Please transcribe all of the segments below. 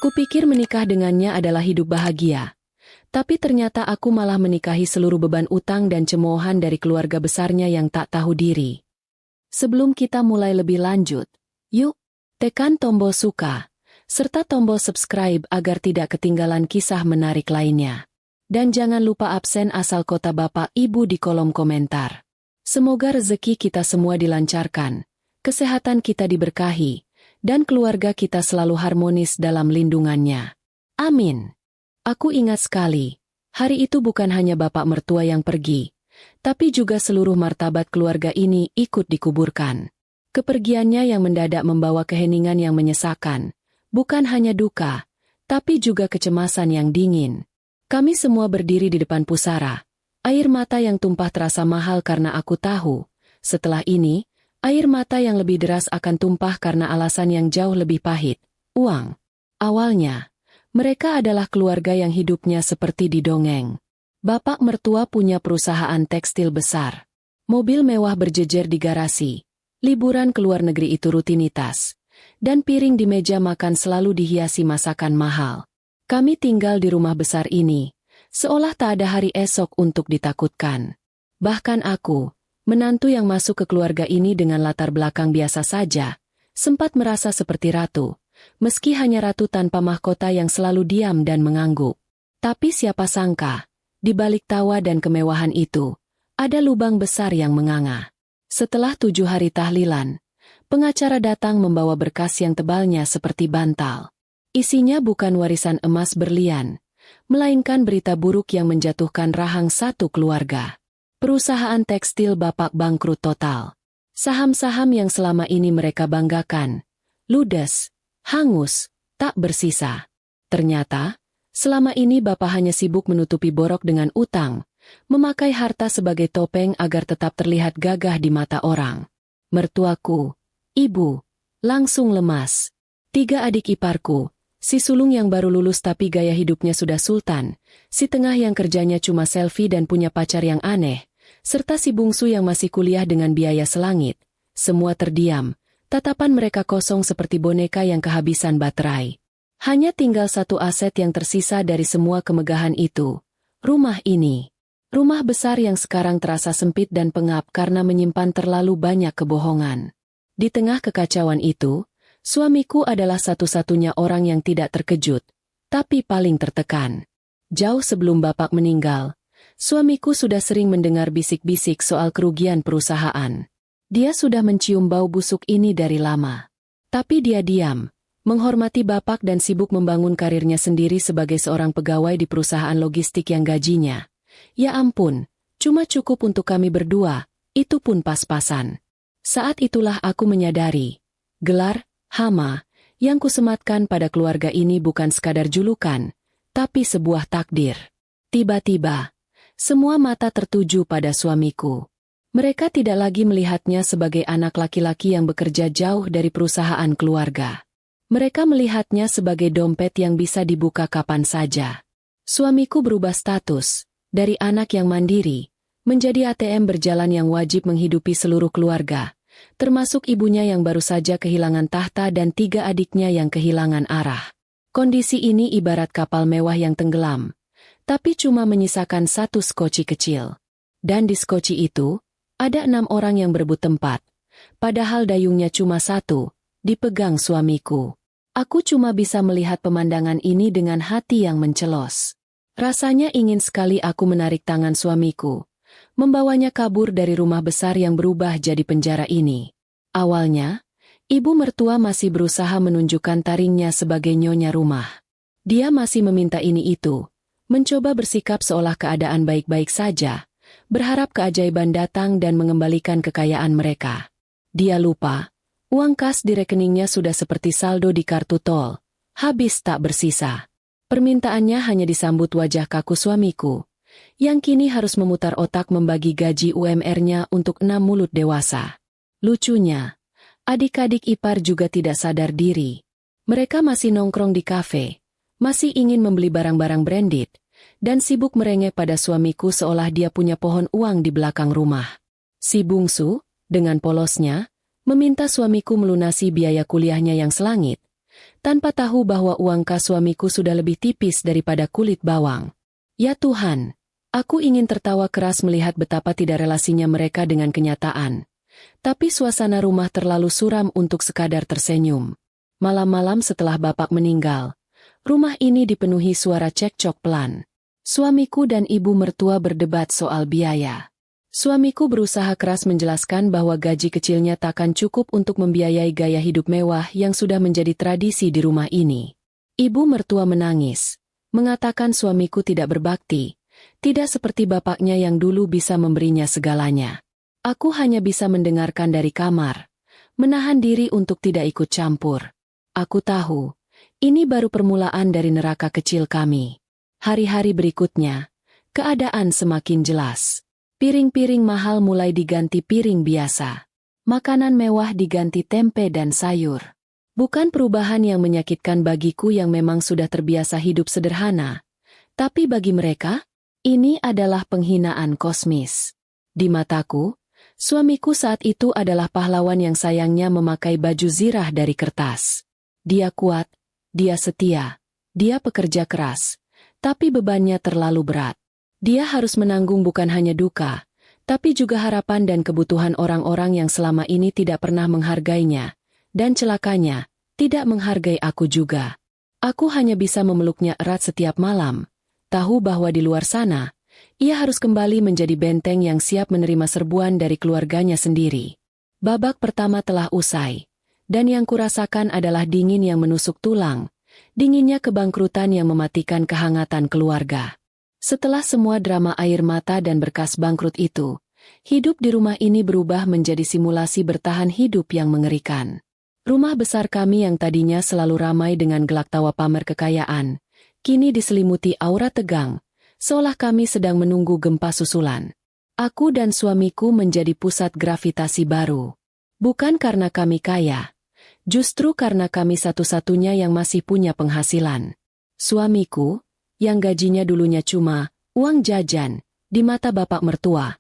Kupikir menikah dengannya adalah hidup bahagia. Tapi ternyata aku malah menikahi seluruh beban utang dan cemoohan dari keluarga besarnya yang tak tahu diri. Sebelum kita mulai lebih lanjut, yuk, tekan tombol suka, serta tombol subscribe agar tidak ketinggalan kisah menarik lainnya. Dan jangan lupa absen asal kota Bapak Ibu di kolom komentar. Semoga rezeki kita semua dilancarkan, kesehatan kita diberkahi, dan keluarga kita selalu harmonis dalam lindungannya. Amin. Aku ingat sekali, hari itu bukan hanya bapak mertua yang pergi, tapi juga seluruh martabat keluarga ini ikut dikuburkan. Kepergiannya yang mendadak membawa keheningan yang menyesakan, bukan hanya duka, tapi juga kecemasan yang dingin. Kami semua berdiri di depan pusara, air mata yang tumpah terasa mahal karena aku tahu, setelah ini, air mata yang lebih deras akan tumpah karena alasan yang jauh lebih pahit, uang. Awalnya, mereka adalah keluarga yang hidupnya seperti di dongeng. Bapak mertua punya perusahaan tekstil besar. Mobil mewah berjejer di garasi. Liburan ke luar negeri itu rutinitas. Dan piring di meja makan selalu dihiasi masakan mahal. Kami tinggal di rumah besar ini, seolah tak ada hari esok untuk ditakutkan. Bahkan aku, menantu yang masuk ke keluarga ini dengan latar belakang biasa saja, sempat merasa seperti ratu. Meski hanya ratu tanpa mahkota yang selalu diam dan mengangguk. Tapi siapa sangka, di balik tawa dan kemewahan itu, ada lubang besar yang menganga. Setelah 7 hari tahlilan, pengacara datang membawa berkas yang tebalnya seperti bantal. Isinya bukan warisan emas berlian, melainkan berita buruk yang menjatuhkan rahang satu keluarga. Perusahaan tekstil bapak bangkrut total. Saham-saham yang selama ini mereka banggakan, ludes, hangus, tak bersisa. Ternyata, selama ini bapak hanya sibuk menutupi borok dengan utang, memakai harta sebagai topeng agar tetap terlihat gagah di mata orang. Mertuaku, ibu, langsung lemas. 3 adik iparku, si sulung yang baru lulus tapi gaya hidupnya sudah sultan, si tengah yang kerjanya cuma selfie dan punya pacar yang aneh, serta si bungsu yang masih kuliah dengan biaya selangit, semua terdiam. Tatapan mereka kosong seperti boneka yang kehabisan baterai. Hanya tinggal satu aset yang tersisa dari semua kemegahan itu. Rumah ini. Rumah besar yang sekarang terasa sempit dan pengap karena menyimpan terlalu banyak kebohongan. Di tengah kekacauan itu, suamiku adalah satu-satunya orang yang tidak terkejut, tapi paling tertekan. Jauh sebelum bapak meninggal, suamiku sudah sering mendengar bisik-bisik soal kerugian perusahaan. Dia sudah mencium bau busuk ini dari lama. Tapi dia diam, menghormati bapak dan sibuk membangun karirnya sendiri sebagai seorang pegawai di perusahaan logistik yang gajinya. Ya ampun, cuma cukup untuk kami berdua, itu pun pas-pasan. Saat itulah aku menyadari, gelar, hama, yang kusematkan pada keluarga ini bukan sekadar julukan, tapi sebuah takdir. Tiba-tiba, semua mata tertuju pada suamiku. Mereka tidak lagi melihatnya sebagai anak laki-laki yang bekerja jauh dari perusahaan keluarga. Mereka melihatnya sebagai dompet yang bisa dibuka kapan saja. Suamiku berubah status, dari anak yang mandiri, menjadi ATM berjalan yang wajib menghidupi seluruh keluarga, termasuk ibunya yang baru saja kehilangan tahta dan 3 adiknya yang kehilangan arah. Kondisi ini ibarat kapal mewah yang tenggelam, tapi cuma menyisakan satu skoci kecil. Dan di skoci itu, ada 6 orang yang berebut tempat, padahal dayungnya cuma 1, dipegang suamiku. Aku cuma bisa melihat pemandangan ini dengan hati yang mencelos. Rasanya ingin sekali aku menarik tangan suamiku, membawanya kabur dari rumah besar yang berubah jadi penjara ini. Awalnya, ibu mertua masih berusaha menunjukkan taringnya sebagai nyonya rumah. Dia masih meminta ini itu, mencoba bersikap seolah keadaan baik-baik saja, berharap keajaiban datang dan mengembalikan kekayaan mereka. Dia lupa, uang kas di rekeningnya sudah seperti saldo di kartu tol, habis tak bersisa. Permintaannya hanya disambut wajah kaku suamiku, yang kini harus memutar otak membagi gaji UMR-nya untuk 6 mulut dewasa. Lucunya, adik-adik ipar juga tidak sadar diri. Mereka masih nongkrong di kafe, masih ingin membeli barang-barang branded, dan sibuk merengek pada suamiku seolah dia punya pohon uang di belakang rumah. Si bungsu, dengan polosnya, meminta suamiku melunasi biaya kuliahnya yang selangit. tanpa tahu bahwa uang kas suamiku sudah lebih tipis daripada kulit bawang. Ya Tuhan, aku ingin tertawa keras melihat betapa tidak relasinya mereka dengan kenyataan. Tapi suasana rumah terlalu suram untuk sekadar tersenyum. Malam-malam setelah bapak meninggal, rumah ini dipenuhi suara cekcok pelan. Suamiku dan ibu mertua berdebat soal biaya. Suamiku berusaha keras menjelaskan bahwa gaji kecilnya takkan cukup untuk membiayai gaya hidup mewah yang sudah menjadi tradisi di rumah ini. Ibu mertua menangis, mengatakan suamiku tidak berbakti, tidak seperti bapaknya yang dulu bisa memberinya segalanya. Aku hanya bisa mendengarkan dari kamar, menahan diri untuk tidak ikut campur. Aku tahu, ini baru permulaan dari neraka kecil kami. Hari-hari berikutnya, keadaan semakin jelas. Piring-piring mahal mulai diganti piring biasa. Makanan mewah diganti tempe dan sayur. Bukan perubahan yang menyakitkan bagiku yang memang sudah terbiasa hidup sederhana. Tapi bagi mereka, ini adalah penghinaan kosmis. Di mataku, suamiku saat itu adalah pahlawan yang sayangnya memakai baju zirah dari kertas. Dia kuat, dia setia, dia pekerja keras. Tapi bebannya terlalu berat. Dia harus menanggung bukan hanya duka, tapi juga harapan dan kebutuhan orang-orang yang selama ini tidak pernah menghargainya, dan celakanya, tidak menghargai aku juga. Aku hanya bisa memeluknya erat setiap malam, tahu bahwa di luar sana, ia harus kembali menjadi benteng yang siap menerima serbuan dari keluarganya sendiri. Babak pertama telah usai, dan yang kurasakan adalah dingin yang menusuk tulang, dinginnya kebangkrutan yang mematikan kehangatan keluarga. Setelah semua drama air mata dan berkas bangkrut itu, hidup di rumah ini berubah menjadi simulasi bertahan hidup yang mengerikan. Rumah besar kami yang tadinya selalu ramai dengan gelak tawa pamer kekayaan, kini diselimuti aura tegang, seolah kami sedang menunggu gempa susulan. Aku dan suamiku menjadi pusat gravitasi baru. Bukan karena kami kaya, justru karena kami satu-satunya yang masih punya penghasilan. Suamiku, yang gajinya dulunya cuma uang jajan di mata bapak mertua,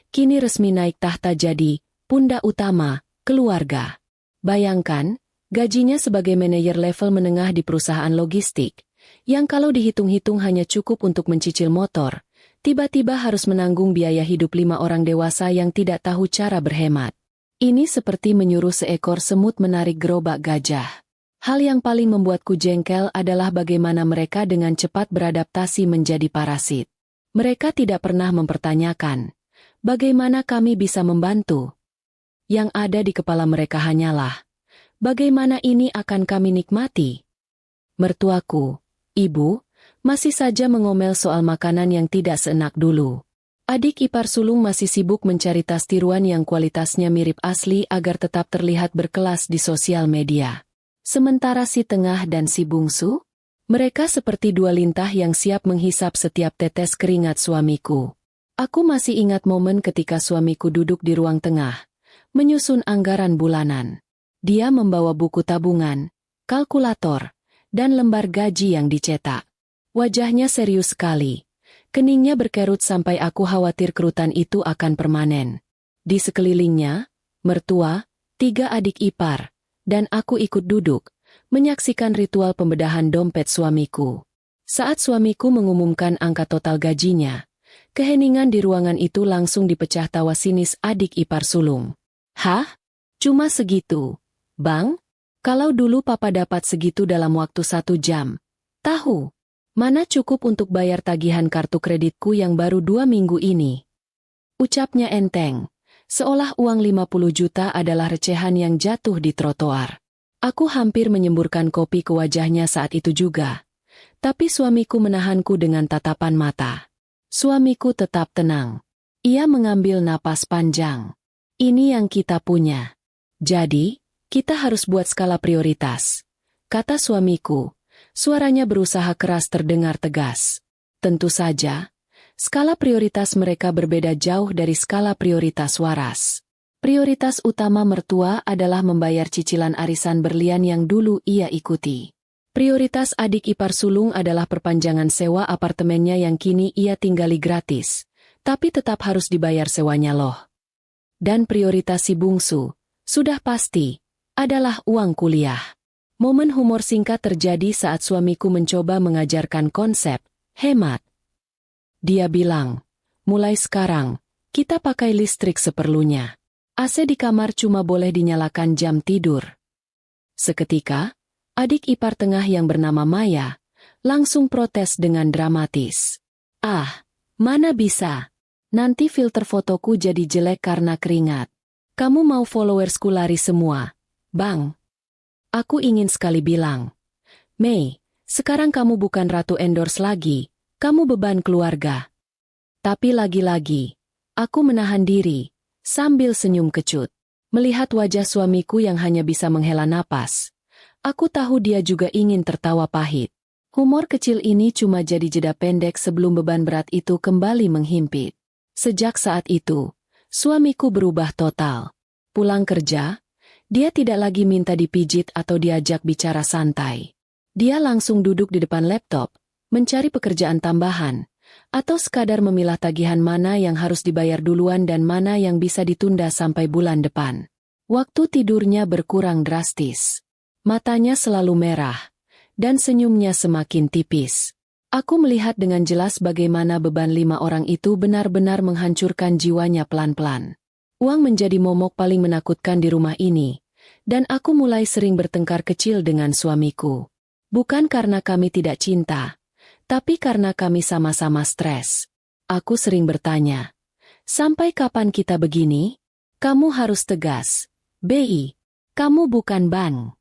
kini resmi naik tahta jadi pundak utama keluarga. Bayangkan, gajinya sebagai manajer level menengah di perusahaan logistik, yang kalau dihitung-hitung hanya cukup untuk mencicil motor, tiba-tiba harus menanggung biaya hidup 5 orang dewasa yang tidak tahu cara berhemat. Ini seperti menyuruh seekor semut menarik gerobak gajah. Hal yang paling membuatku jengkel adalah bagaimana mereka dengan cepat beradaptasi menjadi parasit. Mereka tidak pernah mempertanyakan, bagaimana kami bisa membantu. Yang ada di kepala mereka hanyalah, bagaimana ini akan kami nikmati. Mertuaku, ibu, masih saja mengomel soal makanan yang tidak seenak dulu. Adik ipar sulung masih sibuk mencari tas tiruan yang kualitasnya mirip asli agar tetap terlihat berkelas di sosial media. Sementara si tengah dan si bungsu, mereka seperti dua lintah yang siap menghisap setiap tetes keringat suamiku. Aku masih ingat momen ketika suamiku duduk di ruang tengah, menyusun anggaran bulanan. Dia membawa buku tabungan, kalkulator, dan lembar gaji yang dicetak. Wajahnya serius sekali. Keningnya berkerut sampai aku khawatir kerutan itu akan permanen. Di sekelilingnya, mertua, 3 adik ipar, dan aku ikut duduk, menyaksikan ritual pembedahan dompet suamiku. Saat suamiku mengumumkan angka total gajinya, keheningan di ruangan itu langsung dipecah tawa sinis adik ipar sulung. Hah? Cuma segitu, Bang? Kalau dulu papa dapat segitu dalam waktu 1 jam. Tahu, mana cukup untuk bayar tagihan kartu kreditku yang baru 2 minggu ini. Ucapnya enteng. Seolah uang 50 juta adalah recehan yang jatuh di trotoar. Aku hampir menyemburkan kopi ke wajahnya saat itu juga. Tapi suamiku menahanku dengan tatapan mata. Suamiku tetap tenang. Ia mengambil napas panjang. Ini yang kita punya. Jadi, kita harus buat skala prioritas. Kata suamiku, suaranya berusaha keras terdengar tegas. Tentu saja, skala prioritas mereka berbeda jauh dari skala prioritas waras. Prioritas utama mertua adalah membayar cicilan arisan berlian yang dulu ia ikuti. Prioritas adik ipar sulung adalah perpanjangan sewa apartemennya yang kini ia tinggali gratis, tapi tetap harus dibayar sewanya loh. Dan prioritas si bungsu, sudah pasti, adalah uang kuliah. Momen humor singkat terjadi saat suamiku mencoba mengajarkan konsep hemat. Dia bilang, mulai sekarang, kita pakai listrik seperlunya. AC di kamar cuma boleh dinyalakan jam tidur. Seketika, adik ipar tengah yang bernama Maya langsung protes dengan dramatis. Ah, mana bisa? Nanti filter fotoku jadi jelek karena keringat. Kamu mau followersku lari semua, Bang? Aku ingin sekali bilang, Mei, sekarang kamu bukan ratu endorse lagi, kamu beban keluarga. Tapi lagi-lagi, aku menahan diri, sambil senyum kecut. Melihat wajah suamiku yang hanya bisa menghela napas, aku tahu dia juga ingin tertawa pahit. Humor kecil ini cuma jadi jeda pendek sebelum beban berat itu kembali menghimpit. Sejak saat itu, suamiku berubah total. Pulang kerja, dia tidak lagi minta dipijit atau diajak bicara santai. Dia langsung duduk di depan laptop, mencari pekerjaan tambahan, atau sekadar memilah tagihan mana yang harus dibayar duluan dan mana yang bisa ditunda sampai bulan depan. Waktu tidurnya berkurang drastis. Matanya selalu merah, dan senyumnya semakin tipis. Aku melihat dengan jelas bagaimana beban 5 orang itu benar-benar menghancurkan jiwanya pelan-pelan. Uang menjadi momok paling menakutkan di rumah ini, dan aku mulai sering bertengkar kecil dengan suamiku. Bukan karena kami tidak cinta, tapi karena kami sama-sama stres. Aku sering bertanya, sampai kapan kita begini? Kamu harus tegas. BI, kamu bukan bank.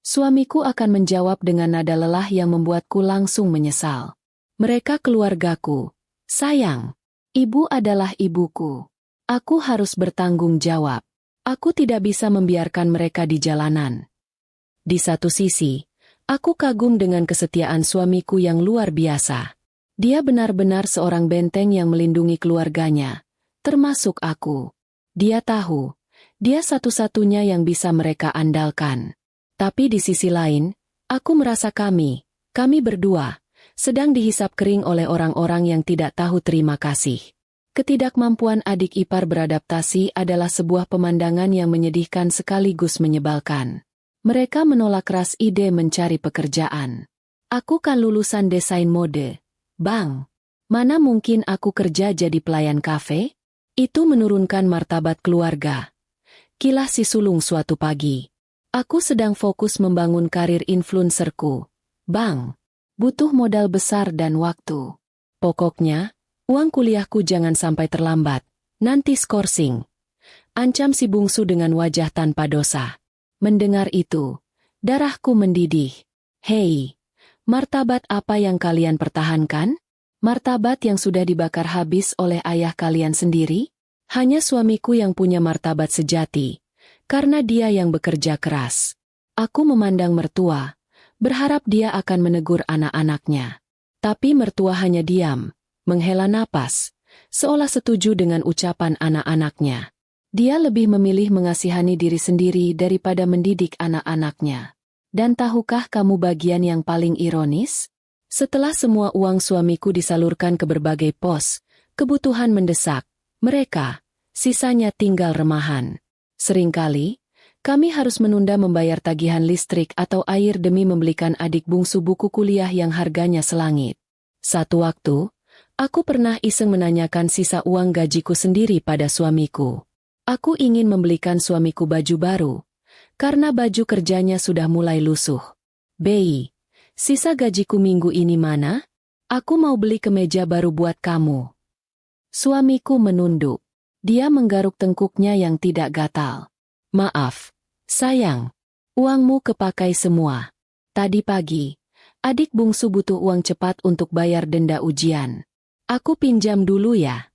Suamiku akan menjawab dengan nada lelah yang membuatku langsung menyesal. Mereka keluargaku. Sayang, ibu adalah ibuku. Aku harus bertanggung jawab. Aku tidak bisa membiarkan mereka di jalanan. Di satu sisi, aku kagum dengan kesetiaan suamiku yang luar biasa. Dia benar-benar seorang benteng yang melindungi keluarganya, termasuk aku. Dia tahu, dia satu-satunya yang bisa mereka andalkan. Tapi di sisi lain, aku merasa kami berdua, sedang dihisap kering oleh orang-orang yang tidak tahu terima kasih. Ketidakmampuan adik ipar beradaptasi adalah sebuah pemandangan yang menyedihkan sekaligus menyebalkan. Mereka menolak keras ide mencari pekerjaan. Aku kan lulusan desain mode. Bang, mana mungkin aku kerja jadi pelayan kafe? Itu menurunkan martabat keluarga. Kilah si sulung suatu pagi. Aku sedang fokus membangun karir influencerku. Bang, butuh modal besar dan waktu. Pokoknya, uang kuliahku jangan sampai terlambat. Nanti skorsing. Ancam si bungsu dengan wajah tanpa dosa. Mendengar itu, darahku mendidih. Hei, martabat apa yang kalian pertahankan? Martabat yang sudah dibakar habis oleh ayah kalian sendiri? Hanya suamiku yang punya martabat sejati, karena dia yang bekerja keras. Aku memandang mertua, berharap dia akan menegur anak-anaknya. Tapi mertua hanya diam, menghela napas, seolah setuju dengan ucapan anak-anaknya. Dia lebih memilih mengasihani diri sendiri daripada mendidik anak-anaknya. Dan tahukah kamu bagian yang paling ironis? Setelah semua uang suamiku disalurkan ke berbagai pos, kebutuhan mendesak, mereka, sisanya tinggal remahan. Seringkali, kami harus menunda membayar tagihan listrik atau air demi membelikan adik bungsu buku kuliah yang harganya selangit. Satu waktu, aku pernah iseng menanyakan sisa uang gajiku sendiri pada suamiku. Aku ingin membelikan suamiku baju baru, karena baju kerjanya sudah mulai lusuh. BI, sisa gajiku minggu ini mana? Aku mau beli kemeja baru buat kamu. Suamiku menunduk. Dia menggaruk tengkuknya yang tidak gatal. Maaf, sayang. Uangmu kepakai semua. Tadi pagi, adik bungsu butuh uang cepat untuk bayar denda ujian. Aku pinjam dulu ya.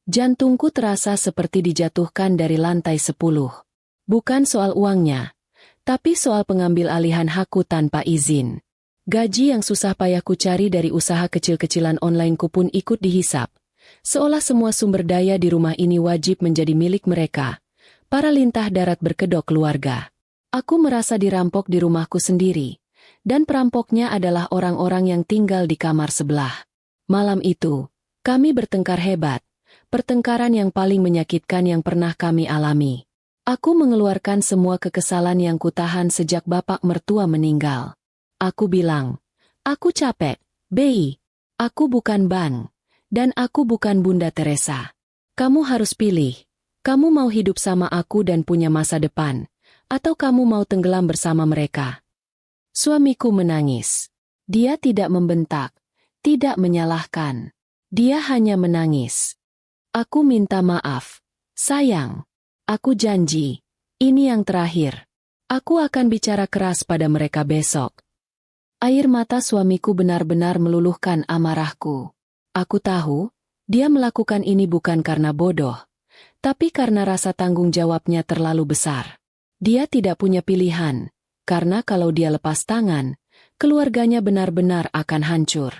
Jantungku terasa seperti dijatuhkan dari lantai 10. Bukan soal uangnya, tapi soal pengambil alihan hakku tanpa izin. Gaji yang susah payahku cari dari usaha kecil-kecilan onlineku pun ikut dihisap. Seolah semua sumber daya di rumah ini wajib menjadi milik mereka, para lintah darat berkedok keluarga. Aku merasa dirampok di rumahku sendiri, dan perampoknya adalah orang-orang yang tinggal di kamar sebelah. Malam itu, kami bertengkar hebat. Pertengkaran yang paling menyakitkan yang pernah kami alami. Aku mengeluarkan semua kekesalan yang kutahan sejak bapak mertua meninggal. Aku bilang, aku capek, Bei. Aku bukan Ban. Dan aku bukan Bunda Teresa. Kamu harus pilih. Kamu mau hidup sama aku dan punya masa depan, atau kamu mau tenggelam bersama mereka. Suamiku menangis. Dia tidak membentak, tidak menyalahkan. Dia hanya menangis. Aku minta maaf. Sayang. Aku janji. Ini yang terakhir. Aku akan bicara keras pada mereka besok. Air mata suamiku benar-benar meluluhkan amarahku. Aku tahu, dia melakukan ini bukan karena bodoh, tapi karena rasa tanggung jawabnya terlalu besar. Dia tidak punya pilihan, karena kalau dia lepas tangan, keluarganya benar-benar akan hancur.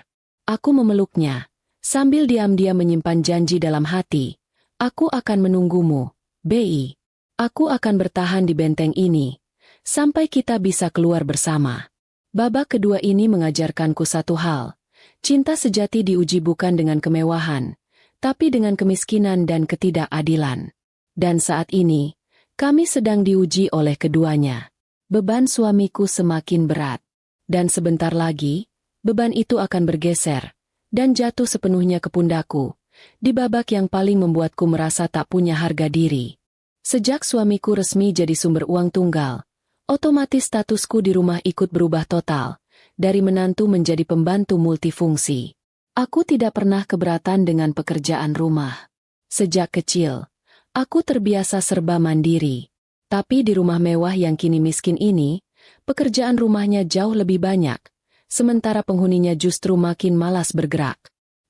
Aku memeluknya, sambil diam-diam menyimpan janji dalam hati. Aku akan menunggumu, Bei. Aku akan bertahan di benteng ini, sampai kita bisa keluar bersama. Babak kedua ini mengajarkanku satu hal. Cinta sejati diuji bukan dengan kemewahan, tapi dengan kemiskinan dan ketidakadilan. Dan saat ini, kami sedang diuji oleh keduanya. Beban suamiku semakin berat. Dan sebentar lagi, beban itu akan bergeser, dan jatuh sepenuhnya ke pundakku, di babak yang paling membuatku merasa tak punya harga diri. Sejak suamiku resmi jadi sumber uang tunggal, otomatis statusku di rumah ikut berubah total, dari menantu menjadi pembantu multifungsi. Aku tidak pernah keberatan dengan pekerjaan rumah. Sejak kecil, aku terbiasa serba mandiri. Tapi di rumah mewah yang kini miskin ini, pekerjaan rumahnya jauh lebih banyak, sementara penghuninya justru makin malas bergerak.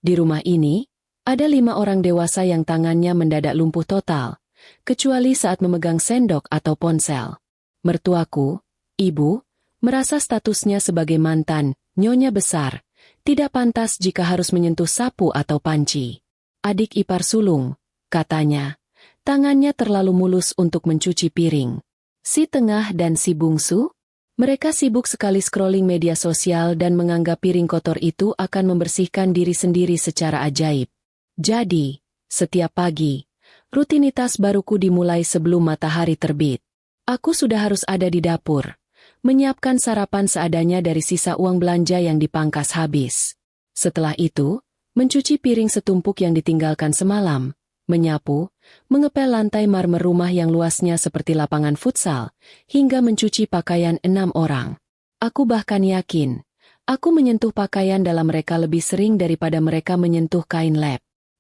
Di rumah ini, ada 5 orang dewasa yang tangannya mendadak lumpuh total, kecuali saat memegang sendok atau ponsel. Mertuaku, ibu, merasa statusnya sebagai mantan, nyonya besar, tidak pantas jika harus menyentuh sapu atau panci. Adik ipar sulung, katanya, tangannya terlalu mulus untuk mencuci piring. Si tengah dan si bungsu, mereka sibuk sekali scrolling media sosial dan menganggap piring kotor itu akan membersihkan diri sendiri secara ajaib. Jadi, setiap pagi, rutinitas baruku dimulai sebelum matahari terbit. Aku sudah harus ada di dapur, menyiapkan sarapan seadanya dari sisa uang belanja yang dipangkas habis. Setelah itu, mencuci piring setumpuk yang ditinggalkan semalam, menyapu, mengepel lantai marmer rumah yang luasnya seperti lapangan futsal, hingga mencuci pakaian 6 orang. Aku bahkan yakin, aku menyentuh pakaian dalam mereka lebih sering daripada mereka menyentuh kain lap.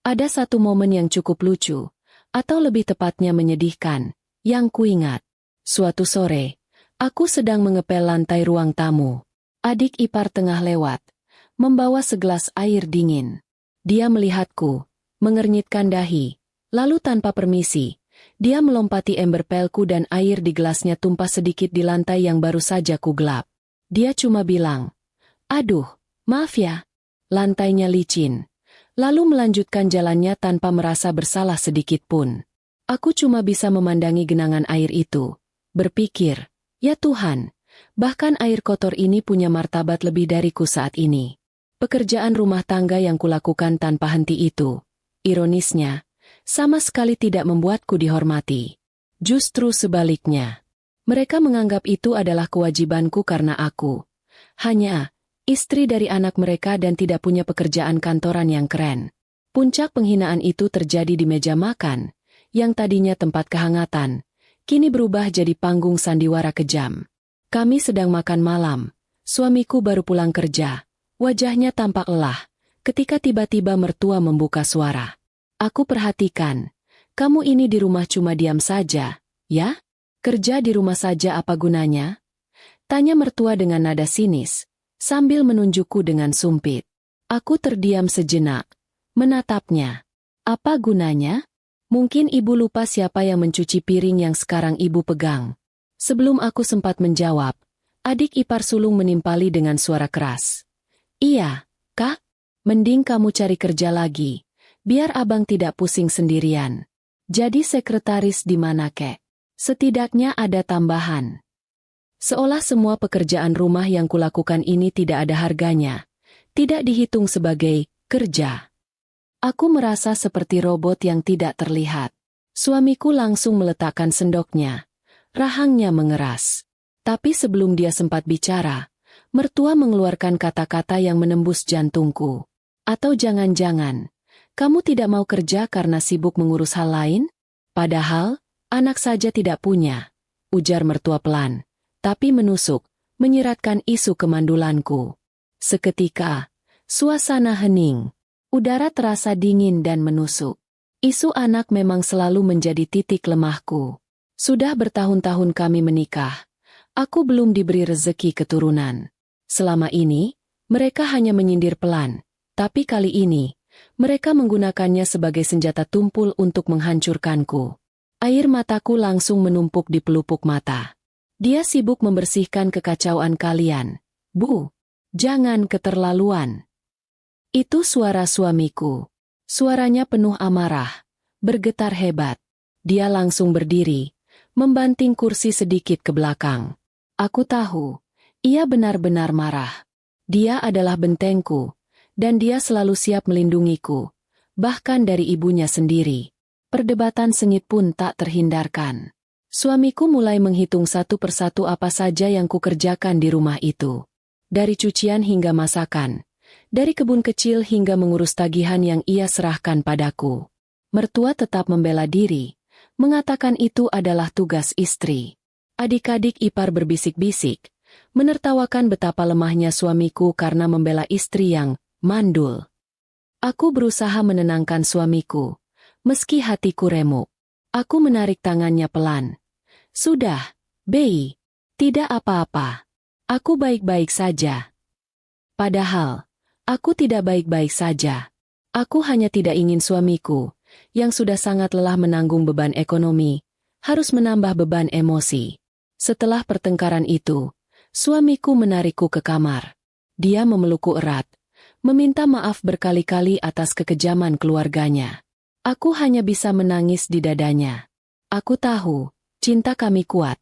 Ada satu momen yang cukup lucu, atau lebih tepatnya menyedihkan, yang kuingat. Suatu sore, aku sedang mengepel lantai ruang tamu. Adik ipar tengah lewat, membawa segelas air dingin. Dia melihatku, mengernyitkan dahi, lalu tanpa permisi, dia melompati ember pelku dan air di gelasnya tumpah sedikit di lantai yang baru saja kugelap. Dia cuma bilang, "Aduh, maaf ya." Lantainya licin. Lalu melanjutkan jalannya tanpa merasa bersalah sedikit pun. Aku cuma bisa memandangi genangan air itu, berpikir, ya Tuhan, bahkan air kotor ini punya martabat lebih dariku saat ini. Pekerjaan rumah tangga yang kulakukan tanpa henti itu, ironisnya, sama sekali tidak membuatku dihormati. Justru sebaliknya. Mereka menganggap itu adalah kewajibanku karena aku hanya istri dari anak mereka dan tidak punya pekerjaan kantoran yang keren. Puncak penghinaan itu terjadi di meja makan, yang tadinya tempat kehangatan, kini berubah jadi panggung sandiwara kejam. Kami sedang makan malam, suamiku baru pulang kerja, wajahnya tampak lelah, ketika tiba-tiba mertua membuka suara. Aku perhatikan, kamu ini di rumah cuma diam saja, ya? Kerja di rumah saja apa gunanya? Tanya mertua dengan nada sinis, sambil menunjukku dengan sumpit. Aku terdiam sejenak, menatapnya. Apa gunanya? Mungkin ibu lupa siapa yang mencuci piring yang sekarang ibu pegang. Sebelum aku sempat menjawab, adik ipar sulung menimpali dengan suara keras. Iya, Kak, mending kamu cari kerja lagi, biar abang tidak pusing sendirian. Jadi sekretaris di mana kek? Setidaknya ada tambahan. Seolah semua pekerjaan rumah yang kulakukan ini tidak ada harganya, tidak dihitung sebagai kerja. Aku merasa seperti robot yang tidak terlihat. Suamiku langsung meletakkan sendoknya. Rahangnya mengeras. Tapi sebelum dia sempat bicara, mertua mengeluarkan kata-kata yang menembus jantungku. Atau jangan-jangan, kamu tidak mau kerja karena sibuk mengurus hal lain? Padahal, anak saja tidak punya, ujar mertua pelan, tapi menusuk, menyiratkan isu kemandulanku. Seketika, suasana hening. Udara terasa dingin dan menusuk. Isu anak memang selalu menjadi titik lemahku. Sudah bertahun-tahun kami menikah. Aku belum diberi rezeki keturunan. Selama ini, mereka hanya menyindir pelan. Tapi kali ini, mereka menggunakannya sebagai senjata tumpul untuk menghancurkanku. Air mataku langsung menumpuk di pelupuk mata. Dia sibuk membersihkan kekacauan kalian. Bu, jangan keterlaluan. Itu suara suamiku. Suaranya penuh amarah, bergetar hebat. Dia langsung berdiri, membanting kursi sedikit ke belakang. Aku tahu, ia benar-benar marah. Dia adalah bentengku, dan dia selalu siap melindungiku, bahkan dari ibunya sendiri. Perdebatan sengit pun tak terhindarkan. Suamiku mulai menghitung satu persatu apa saja yang kukerjakan di rumah itu. Dari cucian hingga masakan. Dari kebun kecil hingga mengurus tagihan yang ia serahkan padaku. Mertua tetap membela diri, mengatakan itu adalah tugas istri. Adik-adik ipar berbisik-bisik, menertawakan betapa lemahnya suamiku karena membela istri yang mandul. Aku berusaha menenangkan suamiku, meski hatiku remuk. Aku menarik tangannya pelan. Sudah, Bei, tidak apa-apa. Aku baik-baik saja. Padahal, aku tidak baik-baik saja. Aku hanya tidak ingin suamiku, yang sudah sangat lelah menanggung beban ekonomi, harus menambah beban emosi. Setelah pertengkaran itu, suamiku menarikku ke kamar. Dia memelukku erat, meminta maaf berkali-kali atas kekejaman keluarganya. Aku hanya bisa menangis di dadanya. Aku tahu, cinta kami kuat,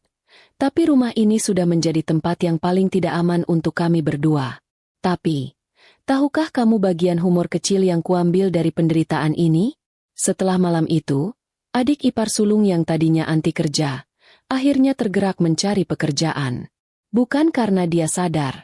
tapi rumah ini sudah menjadi tempat yang paling tidak aman untuk kami berdua. Tapi, tahukah kamu bagian humor kecil yang kuambil dari penderitaan ini? Setelah malam itu, adik ipar sulung yang tadinya anti kerja, akhirnya tergerak mencari pekerjaan. Bukan karena dia sadar,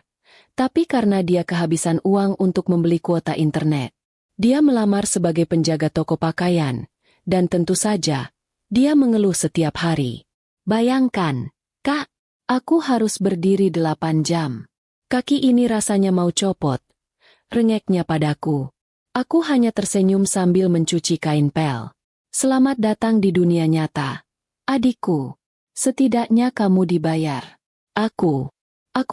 tapi karena dia kehabisan uang untuk membeli kuota internet. Dia melamar sebagai penjaga toko pakaian, dan tentu saja, dia mengeluh setiap hari. Bayangkan, Kak, aku harus berdiri 8 jam. Kaki ini rasanya mau copot. Rengeknya padaku. Aku hanya tersenyum sambil mencuci kain pel. Selamat datang di dunia nyata. Adikku, setidaknya kamu dibayar. Aku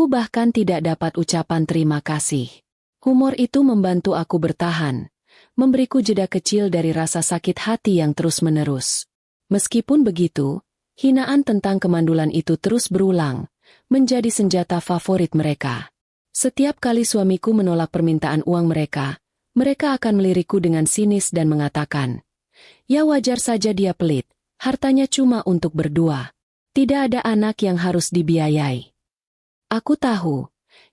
bahkan tidak dapat ucapan terima kasih. Humor itu membantu aku bertahan, memberiku jeda kecil dari rasa sakit hati yang terus-menerus. Meskipun begitu, hinaan tentang kemandulan itu terus berulang, menjadi senjata favorit mereka. Setiap kali suamiku menolak permintaan uang mereka akan melirikku dengan sinis dan mengatakan, ya wajar saja dia pelit, hartanya cuma untuk berdua. Tidak ada anak yang harus dibiayai. Aku tahu,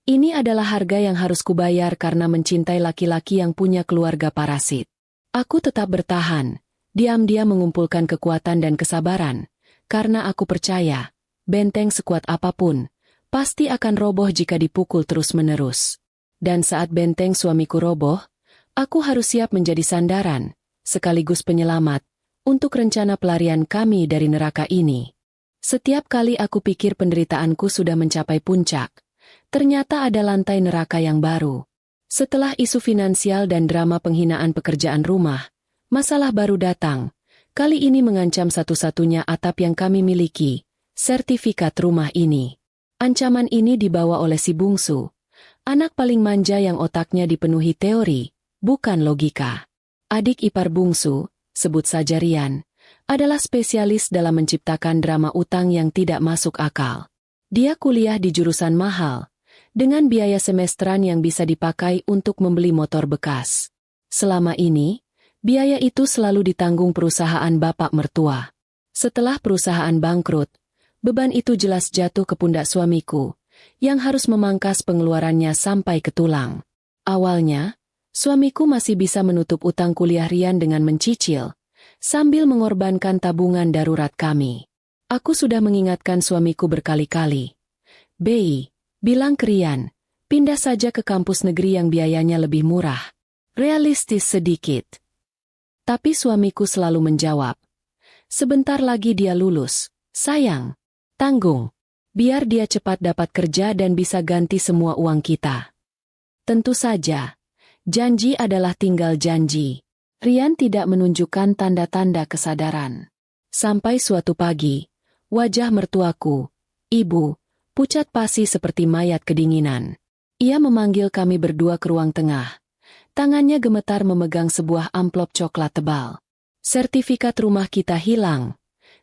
ini adalah harga yang harus kubayar karena mencintai laki-laki yang punya keluarga parasit. Aku tetap bertahan, diam-diam mengumpulkan kekuatan dan kesabaran, karena aku percaya, benteng sekuat apapun, pasti akan roboh jika dipukul terus-menerus. Dan saat benteng suamiku roboh, aku harus siap menjadi sandaran, sekaligus penyelamat, untuk rencana pelarian kami dari neraka ini. Setiap kali aku pikir penderitaanku sudah mencapai puncak, ternyata ada lantai neraka yang baru. Setelah isu finansial dan drama penghinaan pekerjaan rumah, masalah baru datang. Kali ini mengancam satu-satunya atap yang kami miliki, sertifikat rumah ini. Ancaman ini dibawa oleh si bungsu, anak paling manja yang otaknya dipenuhi teori, bukan logika. Adik ipar bungsu, sebut saja Rian, adalah spesialis dalam menciptakan drama utang yang tidak masuk akal. Dia kuliah di jurusan mahal, dengan biaya semesteran yang bisa dipakai untuk membeli motor bekas. Selama ini, biaya itu selalu ditanggung perusahaan bapak mertua. Setelah perusahaan bangkrut, beban itu jelas jatuh ke pundak suamiku, yang harus memangkas pengeluarannya sampai ke tulang. Awalnya, suamiku masih bisa menutup utang kuliah Rian dengan mencicil, sambil mengorbankan tabungan darurat kami. Aku sudah mengingatkan suamiku berkali-kali. Bei, bilang ke Rian, pindah saja ke kampus negeri yang biayanya lebih murah. Realistis sedikit. Tapi suamiku selalu menjawab, sebentar lagi dia lulus, sayang. Tanggung. Biar dia cepat dapat kerja dan bisa ganti semua uang kita. Tentu saja. Janji adalah tinggal janji. Rian tidak menunjukkan tanda-tanda kesadaran. Sampai suatu pagi, wajah mertuaku, ibu, pucat pasi seperti mayat kedinginan. Ia memanggil kami berdua ke ruang tengah. Tangannya gemetar memegang sebuah amplop coklat tebal. Sertifikat rumah kita hilang.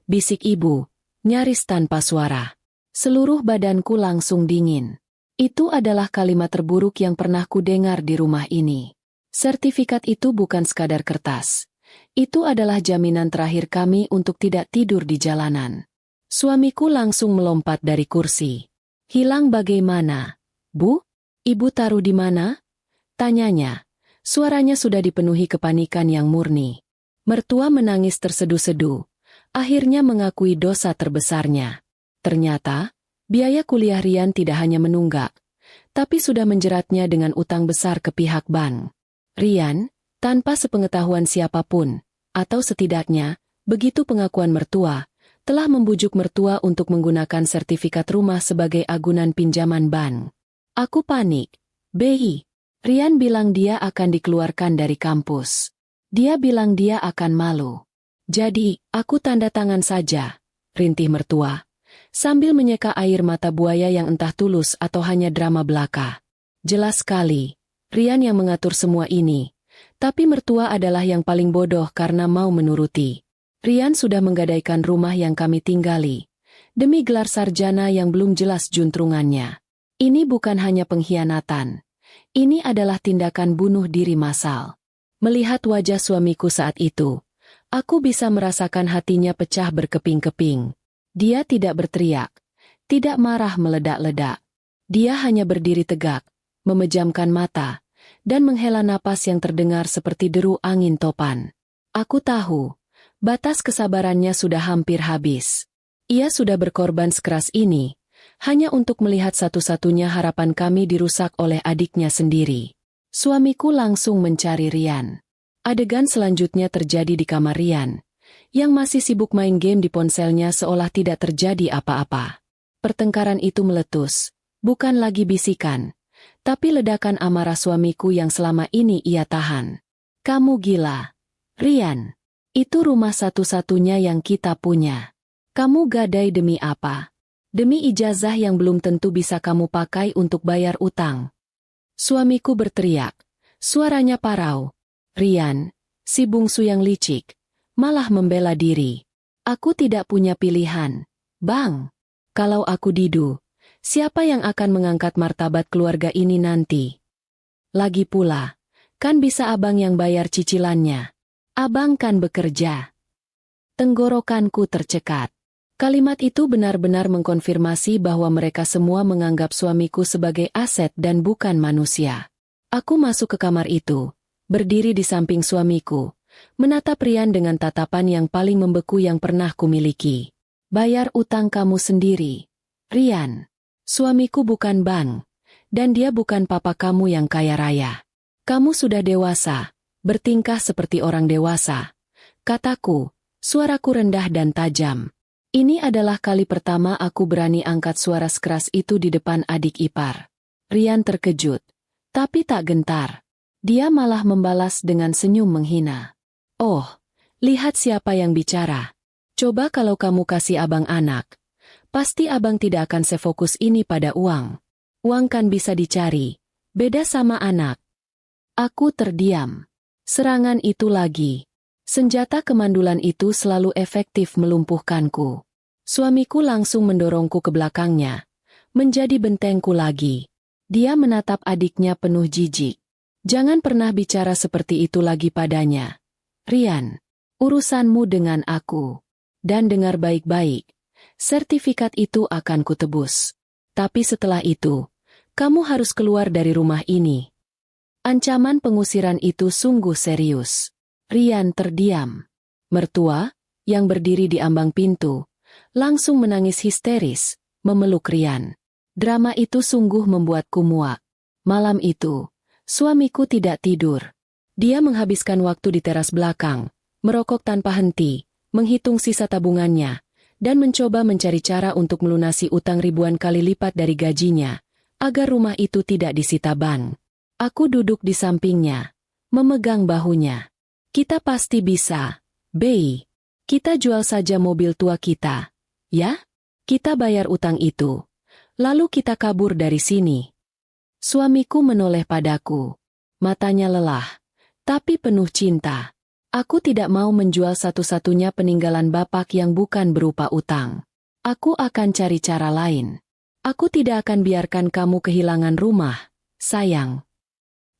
Bisik ibu, nyaris tanpa suara. Seluruh badanku langsung dingin. Itu adalah kalimat terburuk yang pernah kudengar di rumah ini. Sertifikat itu bukan sekadar kertas. Itu adalah jaminan terakhir kami untuk tidak tidur di jalanan. Suamiku langsung melompat dari kursi. Hilang bagaimana? Bu? Ibu taruh di mana? Tanyanya. Suaranya sudah dipenuhi kepanikan yang murni. Mertua menangis tersedu-sedu. Akhirnya mengakui dosa terbesarnya. Ternyata, biaya kuliah Rian tidak hanya menunggak, tapi sudah menjeratnya dengan utang besar ke pihak bank. Rian, tanpa sepengetahuan siapapun, atau setidaknya, begitu pengakuan mertua, telah membujuk mertua untuk menggunakan sertifikat rumah sebagai agunan pinjaman bank. Aku panik. Bei. Rian bilang dia akan dikeluarkan dari kampus. Dia bilang dia akan malu. Jadi, aku tanda tangan saja, rintih mertua, sambil menyeka air mata buaya yang entah tulus atau hanya drama belaka. Jelas sekali, Rian yang mengatur semua ini, tapi mertua adalah yang paling bodoh karena mau menuruti. Rian sudah menggadaikan rumah yang kami tinggali, demi gelar sarjana yang belum jelas juntrungannya. Ini bukan hanya pengkhianatan. Ini adalah tindakan bunuh diri massal. Melihat wajah suamiku saat itu, aku bisa merasakan hatinya pecah berkeping-keping. Dia tidak berteriak, tidak marah meledak-ledak. Dia hanya berdiri tegak, memejamkan mata, dan menghela napas yang terdengar seperti deru angin topan. Aku tahu, batas kesabarannya sudah hampir habis. Ia sudah berkorban sekeras ini, hanya untuk melihat satu-satunya harapan kami dirusak oleh adiknya sendiri. Suamiku langsung mencari Rian. Adegan selanjutnya terjadi di kamar Rian, yang masih sibuk main game di ponselnya seolah tidak terjadi apa-apa. Pertengkaran itu meletus, bukan lagi bisikan, tapi ledakan amarah suamiku yang selama ini ia tahan. Kamu gila. Rian, itu rumah satu-satunya yang kita punya. Kamu gadai demi apa? Demi ijazah yang belum tentu bisa kamu pakai untuk bayar utang. Suamiku berteriak, suaranya parau. Rian, si bungsu yang licik, malah membela diri. Aku tidak punya pilihan, Bang. Kalau aku didu, siapa yang akan mengangkat martabat keluarga ini nanti? Lagi pula, kan bisa abang yang bayar cicilannya. Abang kan bekerja. Tenggorokanku tercekat. Kalimat itu benar-benar mengkonfirmasi bahwa mereka semua menganggap suamiku sebagai aset dan bukan manusia. Aku masuk ke kamar itu, berdiri di samping suamiku, menatap Rian dengan tatapan yang paling membeku yang pernah kumiliki. Bayar utang kamu sendiri. Rian, suamiku bukan bank, dan dia bukan papa kamu yang kaya raya. Kamu sudah dewasa, bertingkah seperti orang dewasa. Kataku, suaraku rendah dan tajam. Ini adalah kali pertama aku berani angkat suara sekeras itu di depan adik ipar. Rian terkejut, tapi tak gentar. Dia malah membalas dengan senyum menghina. Oh, lihat siapa yang bicara. Coba kalau kamu kasih abang anak, pasti abang tidak akan sefokus ini pada uang. Uang kan bisa dicari, beda sama anak. Aku terdiam. Serangan itu lagi. Senjata kemandulan itu selalu efektif melumpuhkanku. Suamiku langsung mendorongku ke belakangnya, menjadi bentengku lagi. Dia menatap adiknya penuh jijik. Jangan pernah bicara seperti itu lagi padanya. Rian, urusanmu dengan aku. Dan dengar baik-baik, sertifikat itu akan kutebus. Tapi setelah itu, kamu harus keluar dari rumah ini. Ancaman pengusiran itu sungguh serius. Rian terdiam. Mertua, yang berdiri di ambang pintu, langsung menangis histeris, memeluk Rian. Drama itu sungguh membuatku muak. Malam itu, suamiku tidak tidur. Dia menghabiskan waktu di teras belakang, merokok tanpa henti, menghitung sisa tabungannya, dan mencoba mencari cara untuk melunasi utang ribuan kali lipat dari gajinya, agar rumah itu tidak disita bank. Aku duduk di sampingnya, memegang bahunya. Kita pasti bisa, Bei. Kita jual saja mobil tua kita. Ya? Kita bayar utang itu. Lalu kita kabur dari sini. Suamiku menoleh padaku. Matanya lelah, tapi penuh cinta. Aku tidak mau menjual satu-satunya peninggalan bapak yang bukan berupa utang. Aku akan cari cara lain. Aku tidak akan biarkan kamu kehilangan rumah, sayang.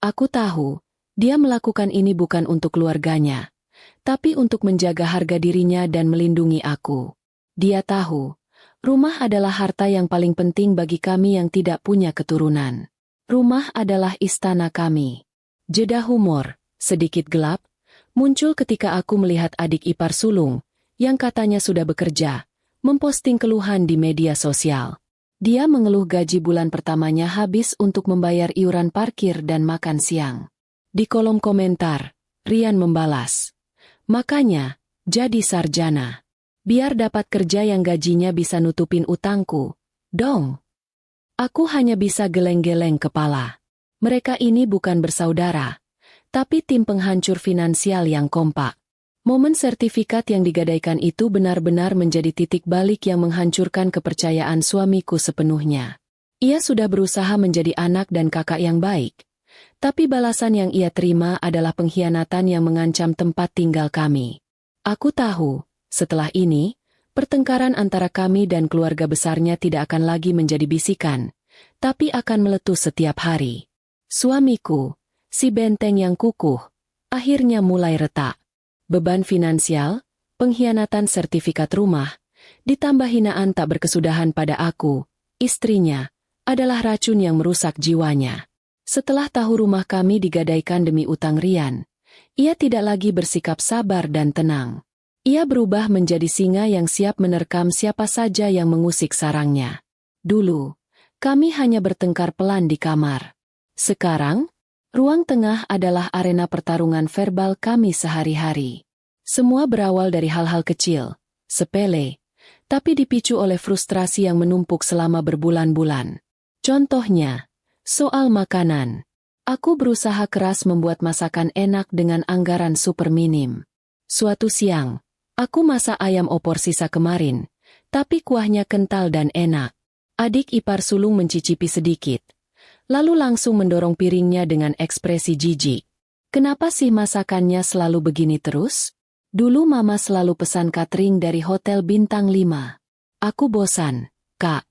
Aku tahu, dia melakukan ini bukan untuk keluarganya, tapi untuk menjaga harga dirinya dan melindungi aku. Dia tahu, rumah adalah harta yang paling penting bagi kami yang tidak punya keturunan. Rumah adalah istana kami. Jeda humor, sedikit gelap, muncul ketika aku melihat adik ipar sulung, yang katanya sudah bekerja, memposting keluhan di media sosial. Dia mengeluh gaji bulan pertamanya habis untuk membayar iuran parkir dan makan siang. Di kolom komentar, Rian membalas, "Makanya, jadi sarjana. Biar dapat kerja yang gajinya bisa nutupin utangku, dong." Aku hanya bisa geleng-geleng kepala. Mereka ini bukan bersaudara, tapi tim penghancur finansial yang kompak. Momen sertifikat yang digadaikan itu benar-benar menjadi titik balik yang menghancurkan kepercayaan suamiku sepenuhnya. Ia sudah berusaha menjadi anak dan kakak yang baik, tapi balasan yang ia terima adalah pengkhianatan yang mengancam tempat tinggal kami. Aku tahu, setelah ini, pertengkaran antara kami dan keluarga besarnya tidak akan lagi menjadi bisikan, tapi akan meletus setiap hari. Suamiku, si benteng yang kukuh, akhirnya mulai retak. Beban finansial, pengkhianatan sertifikat rumah, ditambah hinaan tak berkesudahan pada aku, istrinya, adalah racun yang merusak jiwanya. Setelah tahu rumah kami digadaikan demi utang Rian, ia tidak lagi bersikap sabar dan tenang. Ia berubah menjadi singa yang siap menerkam siapa saja yang mengusik sarangnya. Dulu, kami hanya bertengkar pelan di kamar. Sekarang, ruang tengah adalah arena pertarungan verbal kami sehari-hari. Semua berawal dari hal-hal kecil, sepele, tapi dipicu oleh frustrasi yang menumpuk selama berbulan-bulan. Contohnya, soal makanan. Aku berusaha keras membuat masakan enak dengan anggaran super minim. Suatu siang, aku masak ayam opor sisa kemarin, tapi kuahnya kental dan enak. Adik ipar sulung mencicipi sedikit, lalu langsung mendorong piringnya dengan ekspresi jijik. "Kenapa sih masakannya selalu begini terus? Dulu mama selalu pesan catering dari hotel bintang 5. Aku bosan, Kak."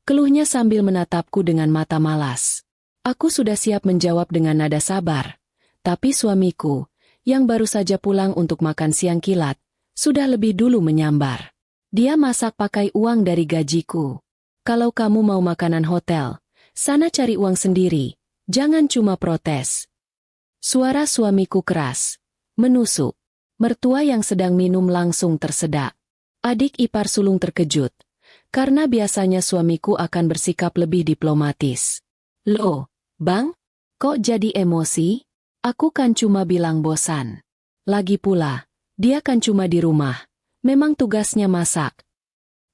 Keluhnya sambil menatapku dengan mata malas. Aku sudah siap menjawab dengan nada sabar, tapi suamiku, yang baru saja pulang untuk makan siang kilat, sudah lebih dulu menyambar. Dia masak pakai uang dari gajiku. "Kalau kamu mau makanan hotel, sana cari uang sendiri, jangan cuma protes." Suara suamiku keras, menusuk. Mertua yang sedang minum langsung tersedak. Adik ipar sulung terkejut, karena biasanya suamiku akan bersikap lebih diplomatis. "Loh, Bang, kok jadi emosi? Aku kan cuma bilang bosan. Lagi pula, dia kan cuma di rumah, memang tugasnya masak."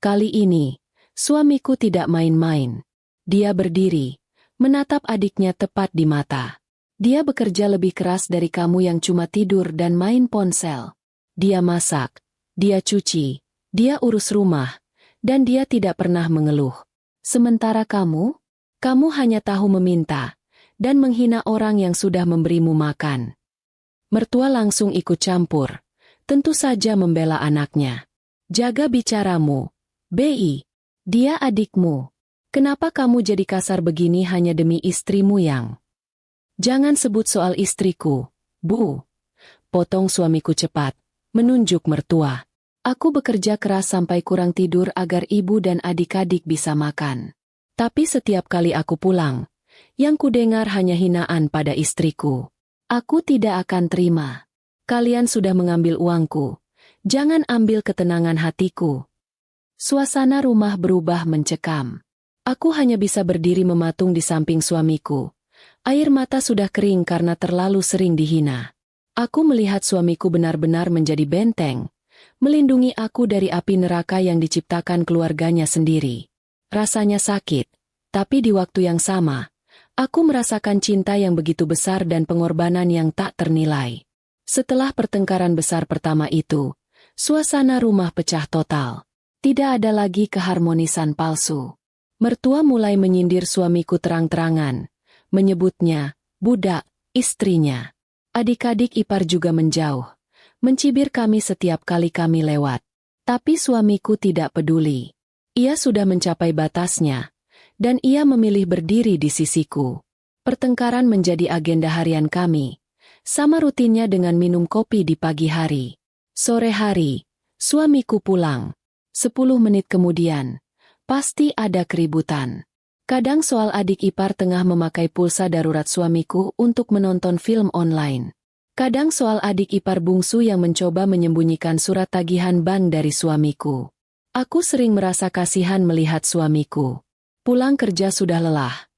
Kali ini, suamiku tidak main-main. Dia berdiri, menatap adiknya tepat di mata. "Dia bekerja lebih keras dari kamu yang cuma tidur dan main ponsel. Dia masak, dia cuci, dia urus rumah, dan dia tidak pernah mengeluh. Sementara kamu hanya tahu meminta, dan menghina orang yang sudah memberimu makan." Mertua langsung ikut campur, tentu saja membela anaknya. "Jaga bicaramu, Bi. Dia adikmu. Kenapa kamu jadi kasar begini hanya demi istrimu yang..." "Jangan sebut soal istriku, Bu," potong suamiku cepat, menunjuk mertua. "Aku bekerja keras sampai kurang tidur agar ibu dan adik-adik bisa makan. Tapi setiap kali aku pulang, yang kudengar hanya hinaan pada istriku. Aku tidak akan terima. Kalian sudah mengambil uangku, Jangan ambil ketenangan hatiku. Suasana rumah berubah mencekam. Aku hanya bisa berdiri mematung di samping suamiku. Air mata sudah kering karena terlalu sering dihina. Aku melihat suamiku benar-benar menjadi benteng, melindungi aku dari api neraka yang diciptakan keluarganya sendiri. Rasanya sakit, tapi di waktu yang sama, aku merasakan cinta yang begitu besar dan pengorbanan yang tak ternilai. Setelah pertengkaran besar pertama itu, suasana rumah pecah total. Tidak ada lagi keharmonisan palsu. Mertua mulai menyindir suamiku terang-terangan, menyebutnya budak, istrinya. Adik-adik ipar juga menjauh, mencibir kami setiap kali kami lewat. Tapi suamiku tidak peduli. Ia sudah mencapai batasnya, dan ia memilih berdiri di sisiku. Pertengkaran menjadi agenda harian kami, sama rutinnya dengan minum kopi di pagi hari. Sore hari, suamiku pulang. 10 menit kemudian, pasti ada keributan. Kadang soal adik ipar tengah memakai pulsa darurat suamiku untuk menonton film online. Kadang soal adik ipar bungsu yang mencoba menyembunyikan surat tagihan bank dari suamiku. Aku sering merasa kasihan melihat suamiku. Pulang kerja sudah lelah.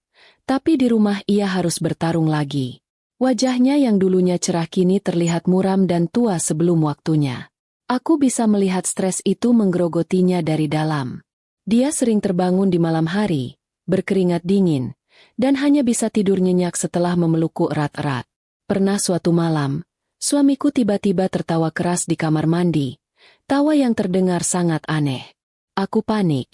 Tapi di rumah ia harus bertarung lagi. Wajahnya yang dulunya cerah kini terlihat muram dan tua sebelum waktunya. Aku bisa melihat stres itu menggerogotinya dari dalam. Dia sering terbangun di malam hari, berkeringat dingin, dan hanya bisa tidur nyenyak setelah memelukku erat-erat. Pernah suatu malam, suamiku tiba-tiba tertawa keras di kamar mandi, tawa yang terdengar sangat aneh. Aku panik,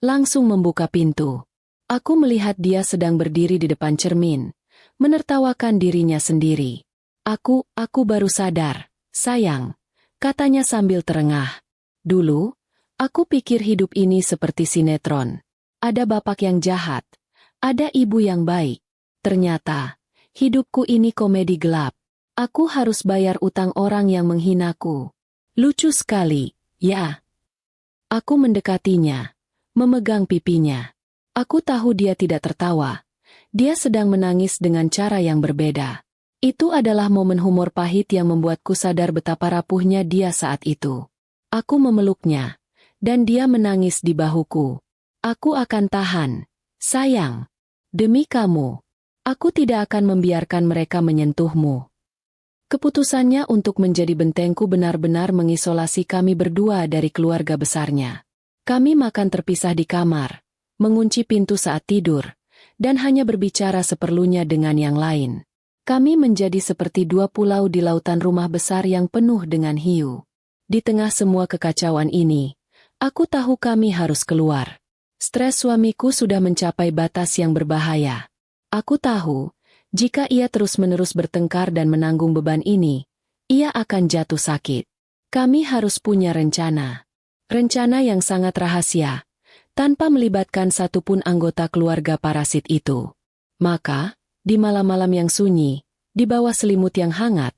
langsung membuka pintu. Aku melihat dia sedang berdiri di depan cermin, menertawakan dirinya sendiri. Aku baru sadar, sayang, katanya sambil terengah. Dulu, aku pikir hidup ini seperti sinetron. Ada bapak yang jahat, ada ibu yang baik. Ternyata, hidupku ini komedi gelap. Aku harus bayar utang orang yang menghinaku. Lucu sekali, ya. Aku mendekatinya, memegang pipinya. Aku tahu dia tidak tertawa. Dia sedang menangis dengan cara yang berbeda. Itu adalah momen humor pahit yang membuatku sadar betapa rapuhnya dia saat itu. Aku memeluknya, dan dia menangis di bahuku. Aku akan tahan, sayang. Demi kamu, aku tidak akan membiarkan mereka menyentuhmu. Keputusannya untuk menjadi bentengku benar-benar mengisolasi kami berdua dari keluarga besarnya. Kami makan terpisah di kamar, mengunci pintu saat tidur, dan hanya berbicara seperlunya dengan yang lain. Kami menjadi seperti dua pulau di lautan rumah besar yang penuh dengan hiu. Di tengah semua kekacauan ini, aku tahu kami harus keluar. Stres suamiku sudah mencapai batas yang berbahaya. Aku tahu, jika ia terus-menerus bertengkar dan menanggung beban ini, ia akan jatuh sakit. Kami harus punya rencana. Rencana yang sangat rahasia, tanpa melibatkan satupun anggota keluarga parasit itu. Maka, di malam-malam yang sunyi, di bawah selimut yang hangat,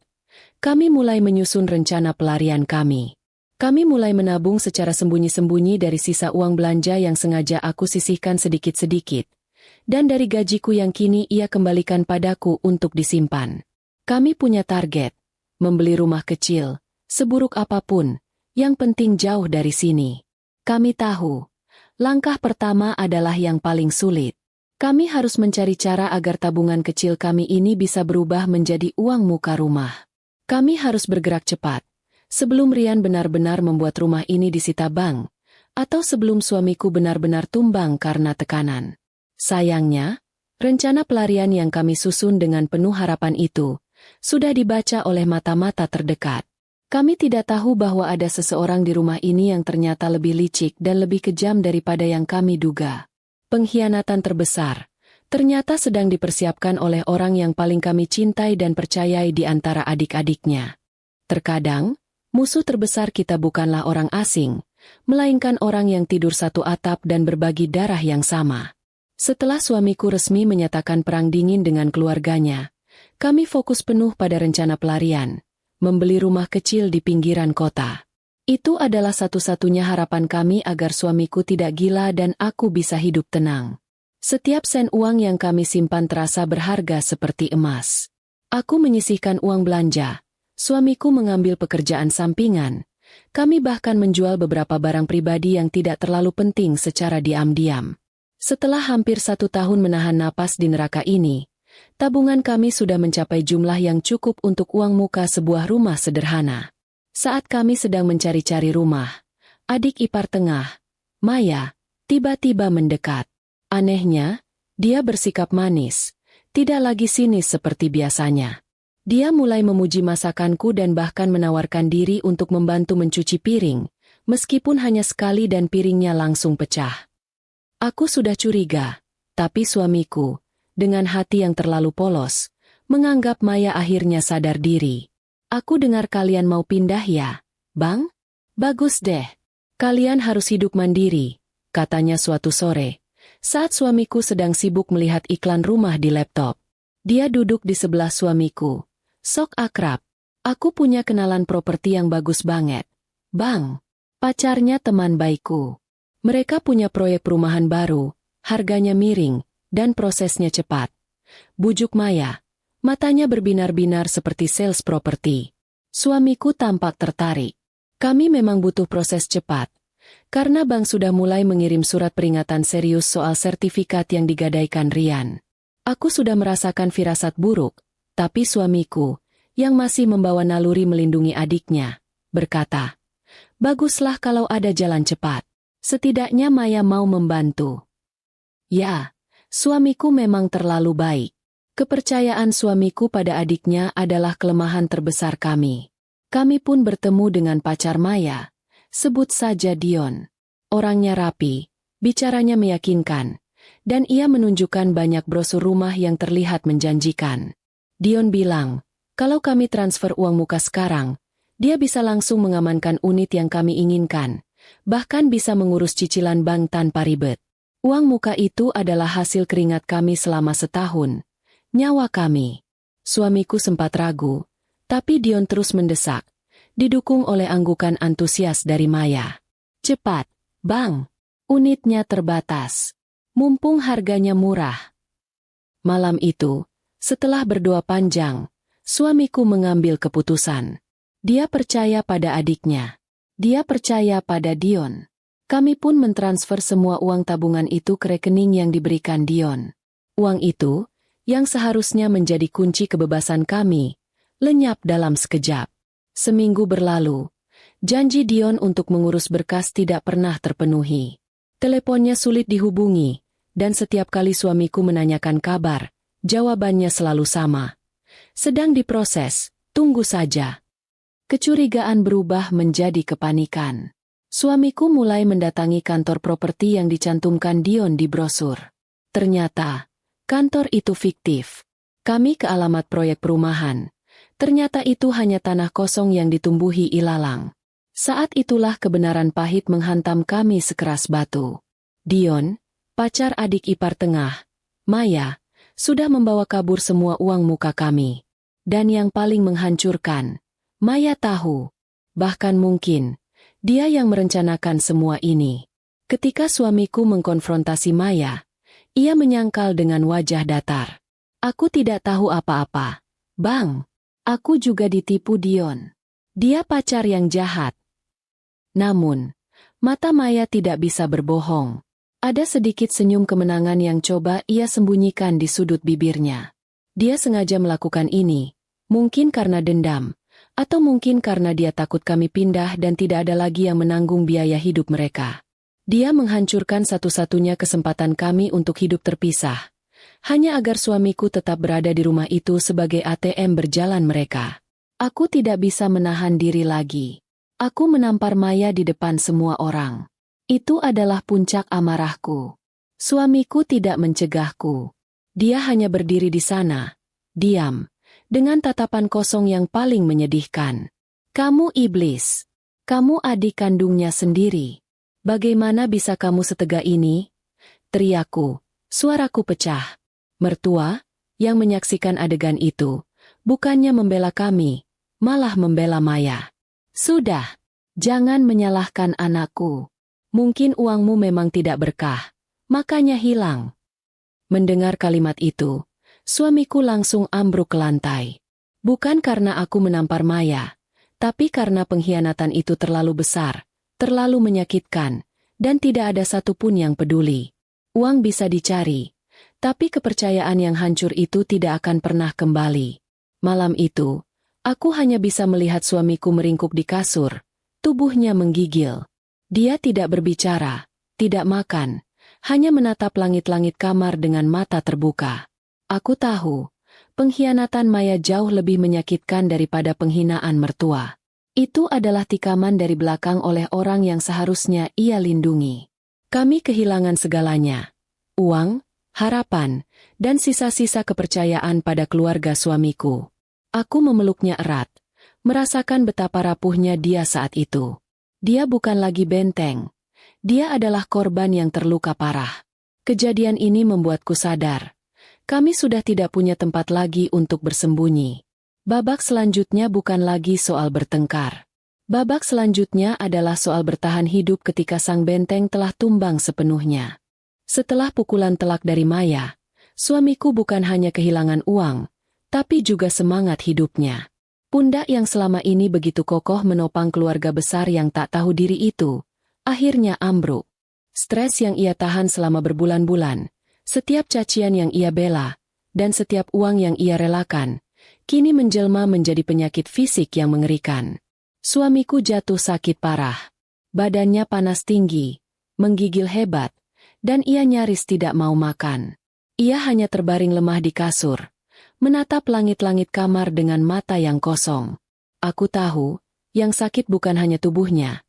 kami mulai menyusun rencana pelarian kami. Kami mulai menabung secara sembunyi-sembunyi dari sisa uang belanja yang sengaja aku sisihkan sedikit-sedikit, dan dari gajiku yang kini ia kembalikan padaku untuk disimpan. Kami punya target, membeli rumah kecil, seburuk apapun, yang penting jauh dari sini. Kami tahu, langkah pertama adalah yang paling sulit. Kami harus mencari cara agar tabungan kecil kami ini bisa berubah menjadi uang muka rumah. Kami harus bergerak cepat, sebelum Rian benar-benar membuat rumah ini disita bank, atau sebelum suamiku benar-benar tumbang karena tekanan. Sayangnya, rencana pelarian yang kami susun dengan penuh harapan itu, sudah dibaca oleh mata-mata terdekat. Kami tidak tahu bahwa ada seseorang di rumah ini yang ternyata lebih licik dan lebih kejam daripada yang kami duga. Pengkhianatan terbesar, ternyata sedang dipersiapkan oleh orang yang paling kami cintai dan percayai di antara adik-adiknya. Terkadang, musuh terbesar kita bukanlah orang asing, melainkan orang yang tidur satu atap dan berbagi darah yang sama. Setelah suamiku resmi menyatakan perang dingin dengan keluarganya, kami fokus penuh pada rencana pelarian, membeli rumah kecil di pinggiran kota. Itu adalah satu-satunya harapan kami agar suamiku tidak gila dan aku bisa hidup tenang. Setiap sen uang yang kami simpan terasa berharga seperti emas. Aku menyisihkan uang belanja, suamiku mengambil pekerjaan sampingan, Kami bahkan menjual beberapa barang pribadi yang tidak terlalu penting secara diam-diam. Setelah hampir 1 tahun menahan napas di neraka ini, tabungan kami sudah mencapai jumlah yang cukup untuk uang muka sebuah rumah sederhana. Saat kami sedang mencari-cari rumah, adik ipar tengah, Maya, tiba-tiba mendekat. Anehnya, dia bersikap manis, tidak lagi sinis seperti biasanya. Dia mulai memuji masakanku dan bahkan menawarkan diri untuk membantu mencuci piring, meskipun hanya sekali dan piringnya langsung pecah. Aku sudah curiga, tapi suamiku, dengan hati yang terlalu polos, menganggap Maya akhirnya sadar diri. Aku dengar kalian mau pindah ya, Bang? Bagus deh. Kalian harus hidup mandiri, katanya suatu sore, saat suamiku sedang sibuk melihat iklan rumah di laptop. Dia duduk di sebelah suamiku. Sok akrab. Aku punya kenalan properti yang bagus banget. Bang, pacarnya teman baikku. Mereka punya proyek perumahan baru, harganya miring, dan prosesnya cepat. Bujuk Maya. Matanya berbinar-binar seperti sales properti. Suamiku tampak tertarik. Kami memang butuh proses cepat. Karena bank sudah mulai mengirim surat peringatan serius soal sertifikat yang digadaikan Rian. Aku sudah merasakan firasat buruk. Tapi suamiku, yang masih membawa naluri melindungi adiknya, berkata, "Baguslah kalau ada jalan cepat. Setidaknya Maya mau membantu." Ya, suamiku memang terlalu baik. Kepercayaan suamiku pada adiknya adalah kelemahan terbesar kami. Kami pun bertemu dengan pacar Maya, sebut saja Dion. Orangnya rapi, bicaranya meyakinkan, dan ia menunjukkan banyak brosur rumah yang terlihat menjanjikan. Dion bilang, kalau kami transfer uang muka sekarang, dia bisa langsung mengamankan unit yang kami inginkan, bahkan bisa mengurus cicilan bank tanpa ribet. Uang muka itu adalah hasil keringat kami selama setahun, nyawa kami. Suamiku sempat ragu, tapi Dion terus mendesak, didukung oleh anggukan antusias dari Maya. Cepat, Bang, unitnya terbatas. Mumpung harganya murah. Malam itu, setelah berdoa panjang, suamiku mengambil keputusan. Dia percaya pada adiknya. Dia percaya pada Dion. Kami pun mentransfer semua uang tabungan itu ke rekening yang diberikan Dion. Uang itu, yang seharusnya menjadi kunci kebebasan kami, lenyap dalam sekejap. Seminggu berlalu, janji Dion untuk mengurus berkas tidak pernah terpenuhi. Teleponnya sulit dihubungi, dan setiap kali suamiku menanyakan kabar, jawabannya selalu sama. Sedang diproses, tunggu saja. Kecurigaan berubah menjadi kepanikan. Suamiku mulai mendatangi kantor properti yang dicantumkan Dion di brosur. Ternyata, kantor itu fiktif. Kami ke alamat proyek perumahan. Ternyata itu hanya tanah kosong yang ditumbuhi ilalang. Saat itulah kebenaran pahit menghantam kami sekeras batu. Dion, pacar adik ipar tengah, Maya, sudah membawa kabur semua uang muka kami. Dan yang paling menghancurkan, Maya tahu, bahkan mungkin, dia yang merencanakan semua ini. Ketika suamiku mengkonfrontasi Maya, ia menyangkal dengan wajah datar. Aku tidak tahu apa-apa. Bang, aku juga ditipu Dion. Dia pacar yang jahat. Namun, mata Maya tidak bisa berbohong. Ada sedikit senyum kemenangan yang coba ia sembunyikan di sudut bibirnya. Dia sengaja melakukan ini, mungkin karena dendam, atau mungkin karena dia takut kami pindah dan tidak ada lagi yang menanggung biaya hidup mereka. Dia menghancurkan satu-satunya kesempatan kami untuk hidup terpisah, hanya agar suamiku tetap berada di rumah itu sebagai ATM berjalan mereka. Aku tidak bisa menahan diri lagi. Aku menampar Maya di depan semua orang. Itu adalah puncak amarahku. Suamiku tidak mencegahku. Dia hanya berdiri di sana, diam, dengan tatapan kosong yang paling menyedihkan. Kamu iblis. Kamu adik kandungnya sendiri. Bagaimana bisa kamu setega ini? Teriakku, suaraku pecah. Mertua, yang menyaksikan adegan itu, bukannya membela kami, malah membela Maya. Sudah, jangan menyalahkan anakku. Mungkin uangmu memang tidak berkah, makanya hilang. Mendengar kalimat itu, suamiku langsung ambruk ke lantai. Bukan karena aku menampar Maya, Tapi karena pengkhianatan itu terlalu besar, terlalu menyakitkan, dan tidak ada satupun yang peduli. Uang bisa dicari, tapi kepercayaan yang hancur itu tidak akan pernah kembali. Malam itu, aku hanya bisa melihat suamiku meringkuk di kasur, tubuhnya menggigil. Dia tidak berbicara, tidak makan, hanya menatap langit-langit kamar dengan mata terbuka. Aku tahu, pengkhianatan Maya jauh lebih menyakitkan daripada penghinaan mertua. Itu adalah tikaman dari belakang oleh orang yang seharusnya ia lindungi. Kami kehilangan segalanya. Uang, harapan, dan sisa-sisa kepercayaan pada keluarga suamiku. Aku memeluknya erat, merasakan betapa rapuhnya dia saat itu. Dia bukan lagi benteng. Dia adalah korban yang terluka parah. Kejadian ini membuatku sadar. Kami sudah tidak punya tempat lagi untuk bersembunyi. Babak selanjutnya bukan lagi soal bertengkar. Babak selanjutnya adalah soal bertahan hidup ketika sang benteng telah tumbang sepenuhnya. Setelah pukulan telak dari Maya, suamiku bukan hanya kehilangan uang, tapi juga semangat hidupnya. Pundak yang selama ini begitu kokoh menopang keluarga besar yang tak tahu diri itu, akhirnya ambruk. Stres yang ia tahan selama berbulan-bulan, setiap cacian yang ia bela, dan setiap uang yang ia relakan, kini menjelma menjadi penyakit fisik yang mengerikan. Suamiku jatuh sakit parah. Badannya panas tinggi, menggigil hebat, dan ia nyaris tidak mau makan. Ia hanya terbaring lemah di kasur, menatap langit-langit kamar dengan mata yang kosong. Aku tahu, yang sakit bukan hanya tubuhnya,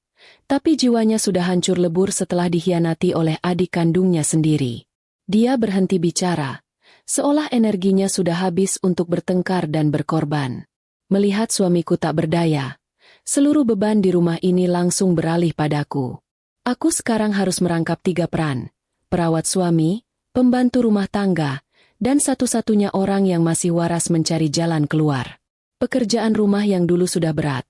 tapi jiwanya sudah hancur lebur setelah dikhianati oleh adik kandungnya sendiri. Dia berhenti bicara, seolah energinya sudah habis untuk bertengkar dan berkorban. Melihat suamiku tak berdaya, seluruh beban di rumah ini langsung beralih padaku. Aku sekarang harus merangkap 3 peran: perawat suami, pembantu rumah tangga, dan satu-satunya orang yang masih waras mencari jalan keluar. Pekerjaan rumah yang dulu sudah berat,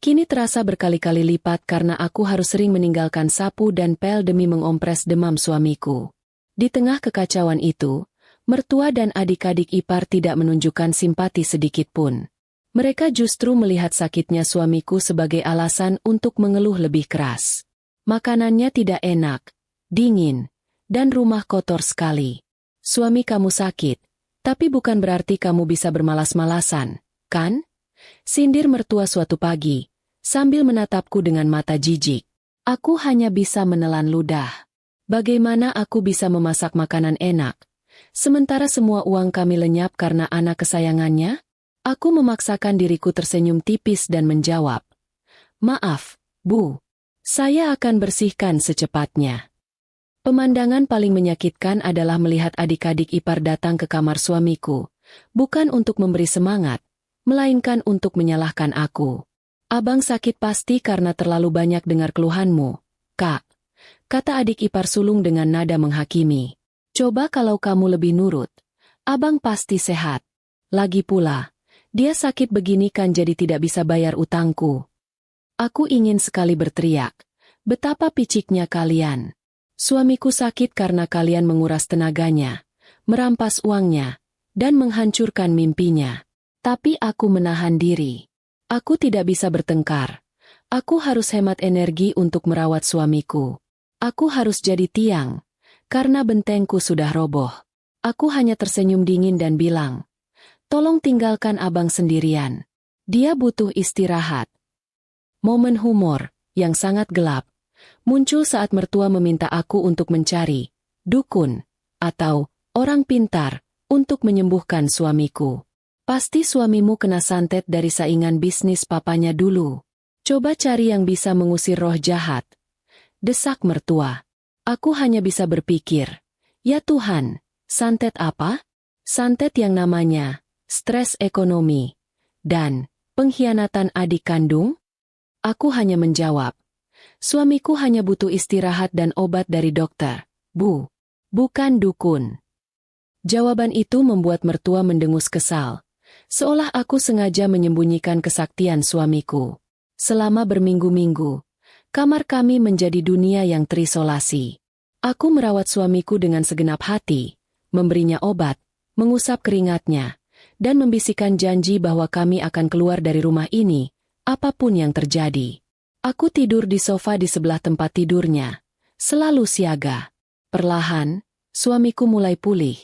kini terasa berkali-kali lipat karena aku harus sering meninggalkan sapu dan pel demi mengompres demam suamiku. Di tengah kekacauan itu, mertua dan adik-adik ipar tidak menunjukkan simpati sedikit pun. Mereka justru melihat sakitnya suamiku sebagai alasan untuk mengeluh lebih keras. Makanannya tidak enak, dingin, dan rumah kotor sekali. Suami kamu sakit, tapi bukan berarti kamu bisa bermalas-malasan, kan? Sindir mertua suatu pagi, sambil menatapku dengan mata jijik. Aku hanya bisa menelan ludah. Bagaimana aku bisa memasak makanan enak, sementara semua uang kami lenyap karena anak kesayangannya? Aku memaksakan diriku tersenyum tipis dan menjawab, "Maaf, Bu. Saya akan bersihkan secepatnya." Pemandangan paling menyakitkan adalah melihat adik-adik ipar datang ke kamar suamiku, bukan untuk memberi semangat, melainkan untuk menyalahkan aku. "Abang sakit pasti karena terlalu banyak dengar keluhanmu, Kak," kata adik ipar sulung dengan nada menghakimi. "Coba kalau kamu lebih nurut, abang pasti sehat. Lagi pula, dia sakit begini kan jadi tidak bisa bayar utangku." Aku ingin sekali berteriak, "Betapa piciknya kalian. Suamiku sakit karena kalian menguras tenaganya, merampas uangnya, dan menghancurkan mimpinya." Tapi aku menahan diri. Aku tidak bisa bertengkar. Aku harus hemat energi untuk merawat suamiku. Aku harus jadi tiang, karena bentengku sudah roboh. Aku hanya tersenyum dingin dan bilang, "Tolong tinggalkan abang sendirian. Dia butuh istirahat." Momen humor, yang sangat gelap, muncul saat mertua meminta aku untuk mencari dukun, atau orang pintar, untuk menyembuhkan suamiku. "Pasti suamimu kena santet dari saingan bisnis papanya dulu. Coba cari yang bisa mengusir roh jahat," desak mertua. Aku hanya bisa berpikir, ya Tuhan, santet apa? Santet yang namanya stres ekonomi dan pengkhianatan adik kandung? Aku hanya menjawab, "Suamiku hanya butuh istirahat dan obat dari dokter, Bu. Bukan dukun." Jawaban itu membuat mertua mendengus kesal, seolah aku sengaja menyembunyikan kesaktian suamiku. Selama berminggu-minggu, kamar kami menjadi dunia yang terisolasi. Aku merawat suamiku dengan segenap hati, memberinya obat, mengusap keringatnya, dan membisikkan janji bahwa kami akan keluar dari rumah ini, apapun yang terjadi. Aku tidur di sofa di sebelah tempat tidurnya, selalu siaga. Perlahan, suamiku mulai pulih,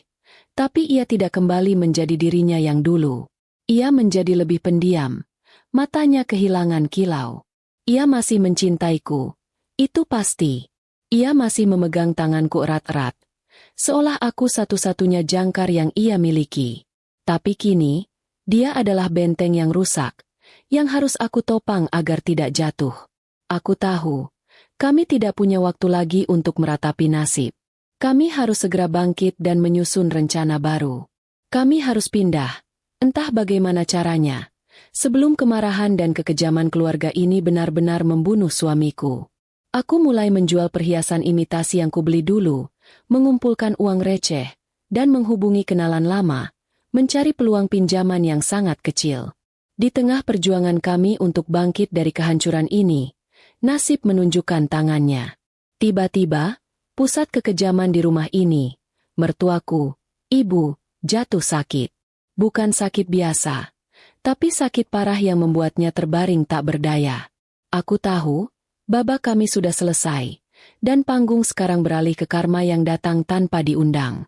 tapi ia tidak kembali menjadi dirinya yang dulu. Ia menjadi lebih pendiam, matanya kehilangan kilau. Ia masih mencintaiku, itu pasti. Ia masih memegang tanganku erat-erat, seolah aku satu-satunya jangkar yang ia miliki. Tapi kini, dia adalah benteng yang rusak, yang harus aku topang agar tidak jatuh. Aku tahu, kami tidak punya waktu lagi untuk meratapi nasib. Kami harus segera bangkit dan menyusun rencana baru. Kami harus pindah, entah bagaimana caranya, sebelum kemarahan dan kekejaman keluarga ini benar-benar membunuh suamiku. Aku mulai menjual perhiasan imitasi yang kubeli dulu, mengumpulkan uang receh, dan menghubungi kenalan lama, mencari peluang pinjaman yang sangat kecil. Di tengah perjuangan kami untuk bangkit dari kehancuran ini, nasib menunjukkan tangannya. Tiba-tiba, pusat kekejaman di rumah ini, mertuaku, ibu, jatuh sakit. Bukan sakit biasa, tapi sakit parah yang membuatnya terbaring tak berdaya. Aku tahu, babak kami sudah selesai, dan panggung sekarang beralih ke karma yang datang tanpa diundang.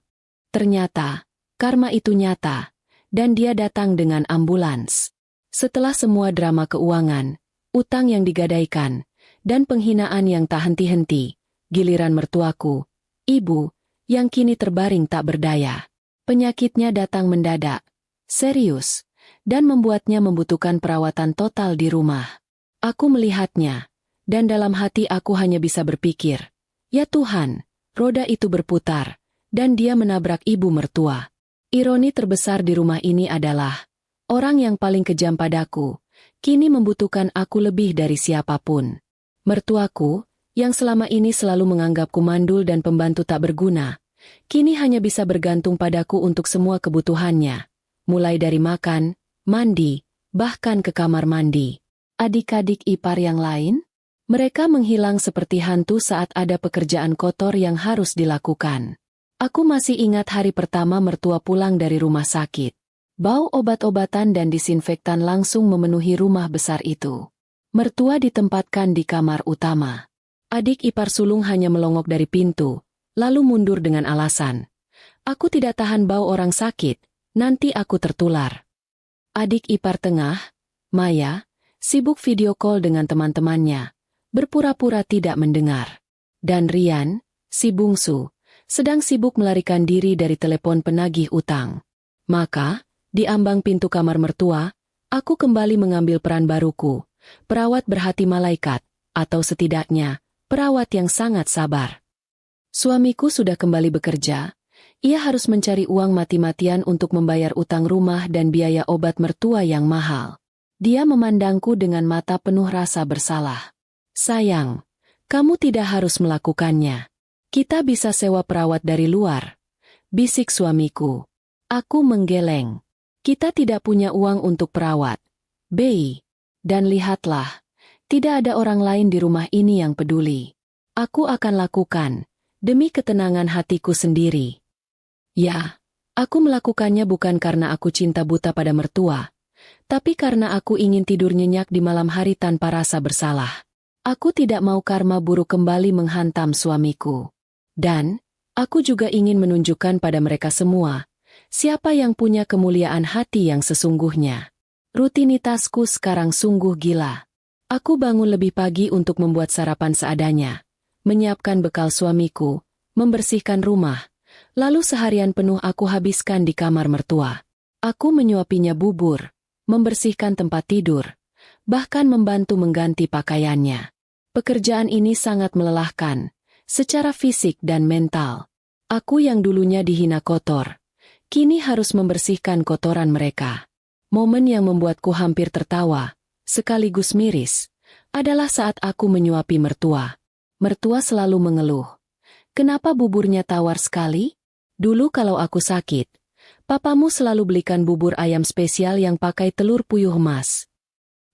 Ternyata, karma itu nyata, dan dia datang dengan ambulans. Setelah semua drama keuangan, utang yang digadaikan, dan penghinaan yang tak henti-henti, giliran mertuaku, ibu, yang kini terbaring tak berdaya. Penyakitnya datang mendadak, serius, dan membuatnya membutuhkan perawatan total di rumah. Aku melihatnya, dan dalam hati aku hanya bisa berpikir, ya Tuhan, roda itu berputar, dan dia menabrak ibu mertua. Ironi terbesar di rumah ini adalah, orang yang paling kejam padaku, kini membutuhkan aku lebih dari siapapun. Mertuaku, yang selama ini selalu menganggapku mandul dan pembantu tak berguna, kini hanya bisa bergantung padaku untuk semua kebutuhannya, mulai dari makan, mandi, bahkan ke kamar mandi. Adik-adik ipar yang lain? Mereka menghilang seperti hantu saat ada pekerjaan kotor yang harus dilakukan. Aku masih ingat hari pertama mertua pulang dari rumah sakit. Bau obat-obatan dan disinfektan langsung memenuhi rumah besar itu. Mertua ditempatkan di kamar utama. Adik ipar sulung hanya melongok dari pintu, lalu mundur dengan alasan, "Aku tidak tahan bau orang sakit, nanti aku tertular." Adik ipar tengah, Maya, sibuk video call dengan teman-temannya, berpura-pura tidak mendengar. Dan Rian, si bungsu, sedang sibuk melarikan diri dari telepon penagih utang. Maka, di ambang pintu kamar mertua, aku kembali mengambil peran baruku, perawat berhati malaikat, atau setidaknya, perawat yang sangat sabar. Suamiku sudah kembali bekerja, ia harus mencari uang mati-matian untuk membayar utang rumah dan biaya obat mertua yang mahal. Dia memandangku dengan mata penuh rasa bersalah. "Sayang, kamu tidak harus melakukannya. Kita bisa sewa perawat dari luar," bisik suamiku. Aku menggeleng. Kita tidak punya uang untuk perawat, Bei. Dan lihatlah, tidak ada orang lain di rumah ini yang peduli. Aku akan lakukan, demi ketenangan hatiku sendiri. Ya, aku melakukannya bukan karena aku cinta buta pada mertua, tapi karena aku ingin tidur nyenyak di malam hari tanpa rasa bersalah. Aku tidak mau karma buruk kembali menghantam suamiku. Dan, aku juga ingin menunjukkan pada mereka semua, siapa yang punya kemuliaan hati yang sesungguhnya. Rutinitasku sekarang sungguh gila. Aku bangun lebih pagi untuk membuat sarapan seadanya, menyiapkan bekal suamiku, membersihkan rumah, lalu seharian penuh aku habiskan di kamar mertua. Aku menyuapinya bubur, membersihkan tempat tidur, bahkan membantu mengganti pakaiannya. Pekerjaan ini sangat melelahkan, secara fisik dan mental. Aku yang dulunya dihina kotor, kini harus membersihkan kotoran mereka. Momen yang membuatku hampir tertawa, sekaligus miris, adalah saat aku menyuapi mertua. Mertua selalu mengeluh. "Kenapa buburnya tawar sekali? Dulu kalau aku sakit, papamu selalu belikan bubur ayam spesial yang pakai telur puyuh emas."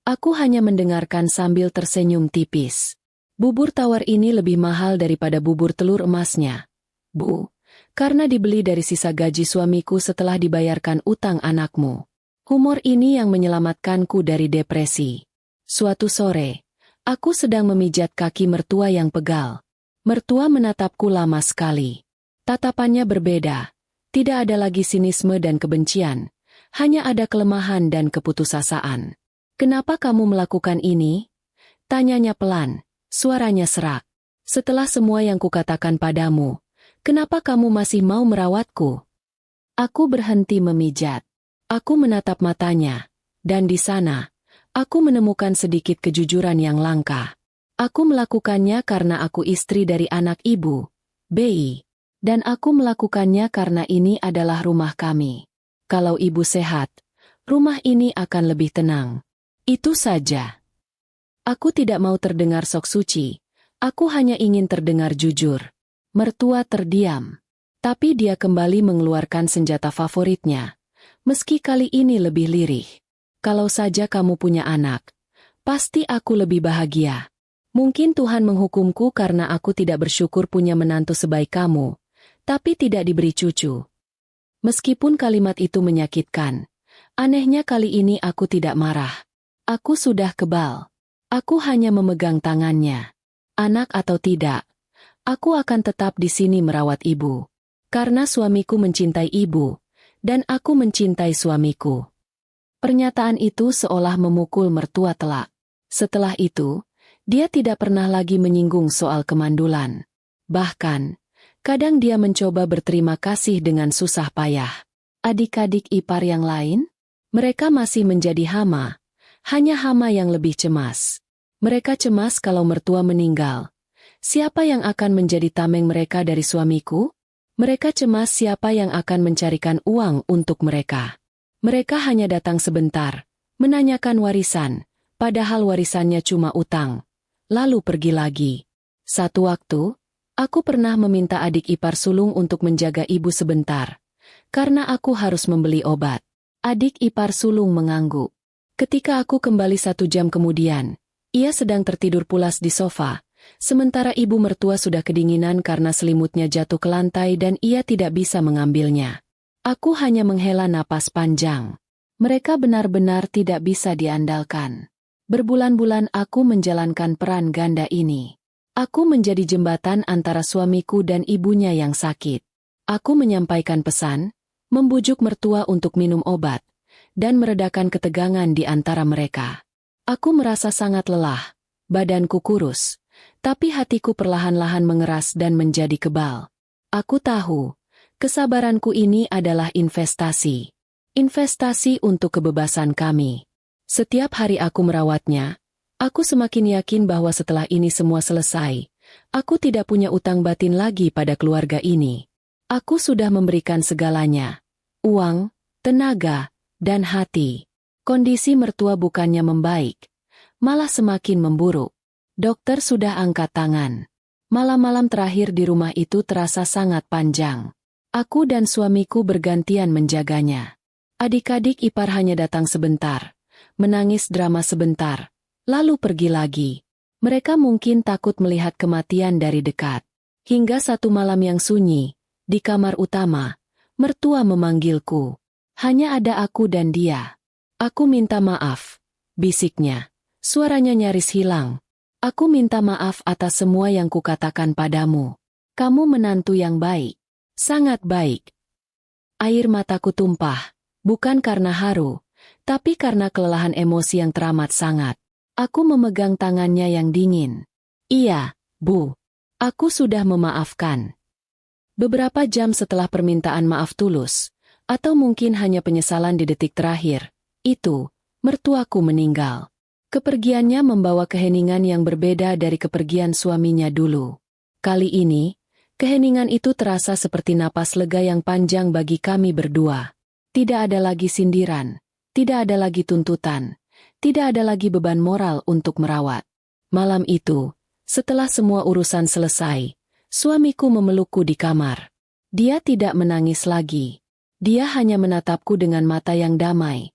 Aku hanya mendengarkan sambil tersenyum tipis. Bubur tawar ini lebih mahal daripada bubur telur emasnya, Bu, karena dibeli dari sisa gaji suamiku setelah dibayarkan utang anakmu. Humor ini yang menyelamatkanku dari depresi. Suatu sore, aku sedang memijat kaki mertua yang pegal. Mertua menatapku lama sekali. Tatapannya berbeda. Tidak ada lagi sinisme dan kebencian. Hanya ada kelemahan dan keputusasaan. "Kenapa kamu melakukan ini?" tanyanya pelan, suaranya serak. "Setelah semua yang kukatakan padamu, kenapa kamu masih mau merawatku?" Aku berhenti memijat. Aku menatap matanya. Dan di sana, aku menemukan sedikit kejujuran yang langka. Aku melakukannya karena aku istri dari anak ibu, Bi. Dan aku melakukannya karena ini adalah rumah kami. Kalau ibu sehat, rumah ini akan lebih tenang. Itu saja. Aku tidak mau terdengar sok suci. Aku hanya ingin terdengar jujur. Mertua terdiam. Tapi dia kembali mengeluarkan senjata favoritnya. Meski kali ini lebih lirih. "Kalau saja kamu punya anak, pasti aku lebih bahagia. Mungkin Tuhan menghukumku karena aku tidak bersyukur punya menantu sebaik kamu, tapi tidak diberi cucu." Meskipun kalimat itu menyakitkan, anehnya kali ini aku tidak marah. Aku sudah kebal. Aku hanya memegang tangannya. Anak atau tidak, aku akan tetap di sini merawat ibu. Karena suamiku mencintai ibu, dan aku mencintai suamiku. Pernyataan itu seolah memukul mertua telak. Setelah itu, dia tidak pernah lagi menyinggung soal kemandulan. Bahkan, kadang dia mencoba berterima kasih dengan susah payah. Adik-adik ipar yang lain? Mereka masih menjadi hama. Hanya hama yang lebih cemas. Mereka cemas kalau mertua meninggal. Siapa yang akan menjadi tameng mereka dari suamiku? Mereka cemas siapa yang akan mencarikan uang untuk mereka. Mereka hanya datang sebentar, menanyakan warisan, padahal warisannya cuma utang. Lalu pergi lagi. Satu waktu, aku pernah meminta adik ipar sulung untuk menjaga ibu sebentar. Karena aku harus membeli obat. Adik ipar sulung mengangguk. Ketika aku kembali 1 jam kemudian, ia sedang tertidur pulas di sofa. Sementara ibu mertua sudah kedinginan karena selimutnya jatuh ke lantai dan ia tidak bisa mengambilnya. Aku hanya menghela napas panjang. Mereka benar-benar tidak bisa diandalkan. Berbulan-bulan aku menjalankan peran ganda ini. Aku menjadi jembatan antara suamiku dan ibunya yang sakit. Aku menyampaikan pesan, membujuk mertua untuk minum obat, dan meredakan ketegangan di antara mereka. Aku merasa sangat lelah, badanku kurus, tapi hatiku perlahan-lahan mengeras dan menjadi kebal. Aku tahu, kesabaranku ini adalah investasi. Investasi untuk kebebasan kami. Setiap hari aku merawatnya, aku semakin yakin bahwa setelah ini semua selesai, aku tidak punya utang batin lagi pada keluarga ini. Aku sudah memberikan segalanya. Uang, tenaga, dan hati. Kondisi mertua bukannya membaik, malah semakin memburuk. Dokter sudah angkat tangan. Malam-malam terakhir di rumah itu terasa sangat panjang. Aku dan suamiku bergantian menjaganya. Adik-adik ipar hanya datang sebentar, menangis drama sebentar, lalu pergi lagi. Mereka mungkin takut melihat kematian dari dekat. Hingga satu malam yang sunyi, di kamar utama, mertua memanggilku. Hanya ada aku dan dia. "Aku minta maaf," bisiknya. Suaranya nyaris hilang. "Aku minta maaf atas semua yang kukatakan padamu. Kamu menantu yang baik. Sangat baik." Air mataku tumpah, bukan karena haru, tapi karena kelelahan emosi yang teramat sangat. Aku memegang tangannya yang dingin. "Iya, Bu. Aku sudah memaafkan." Beberapa jam setelah permintaan maaf tulus, atau mungkin hanya penyesalan di detik terakhir, itu, mertuaku meninggal. Kepergiannya membawa keheningan yang berbeda dari kepergian suaminya dulu. Kali ini, keheningan itu terasa seperti napas lega yang panjang bagi kami berdua. Tidak ada lagi sindiran, tidak ada lagi tuntutan, tidak ada lagi beban moral untuk merawat. Malam itu, setelah semua urusan selesai, suamiku memelukku di kamar. Dia tidak menangis lagi. Dia hanya menatapku dengan mata yang damai.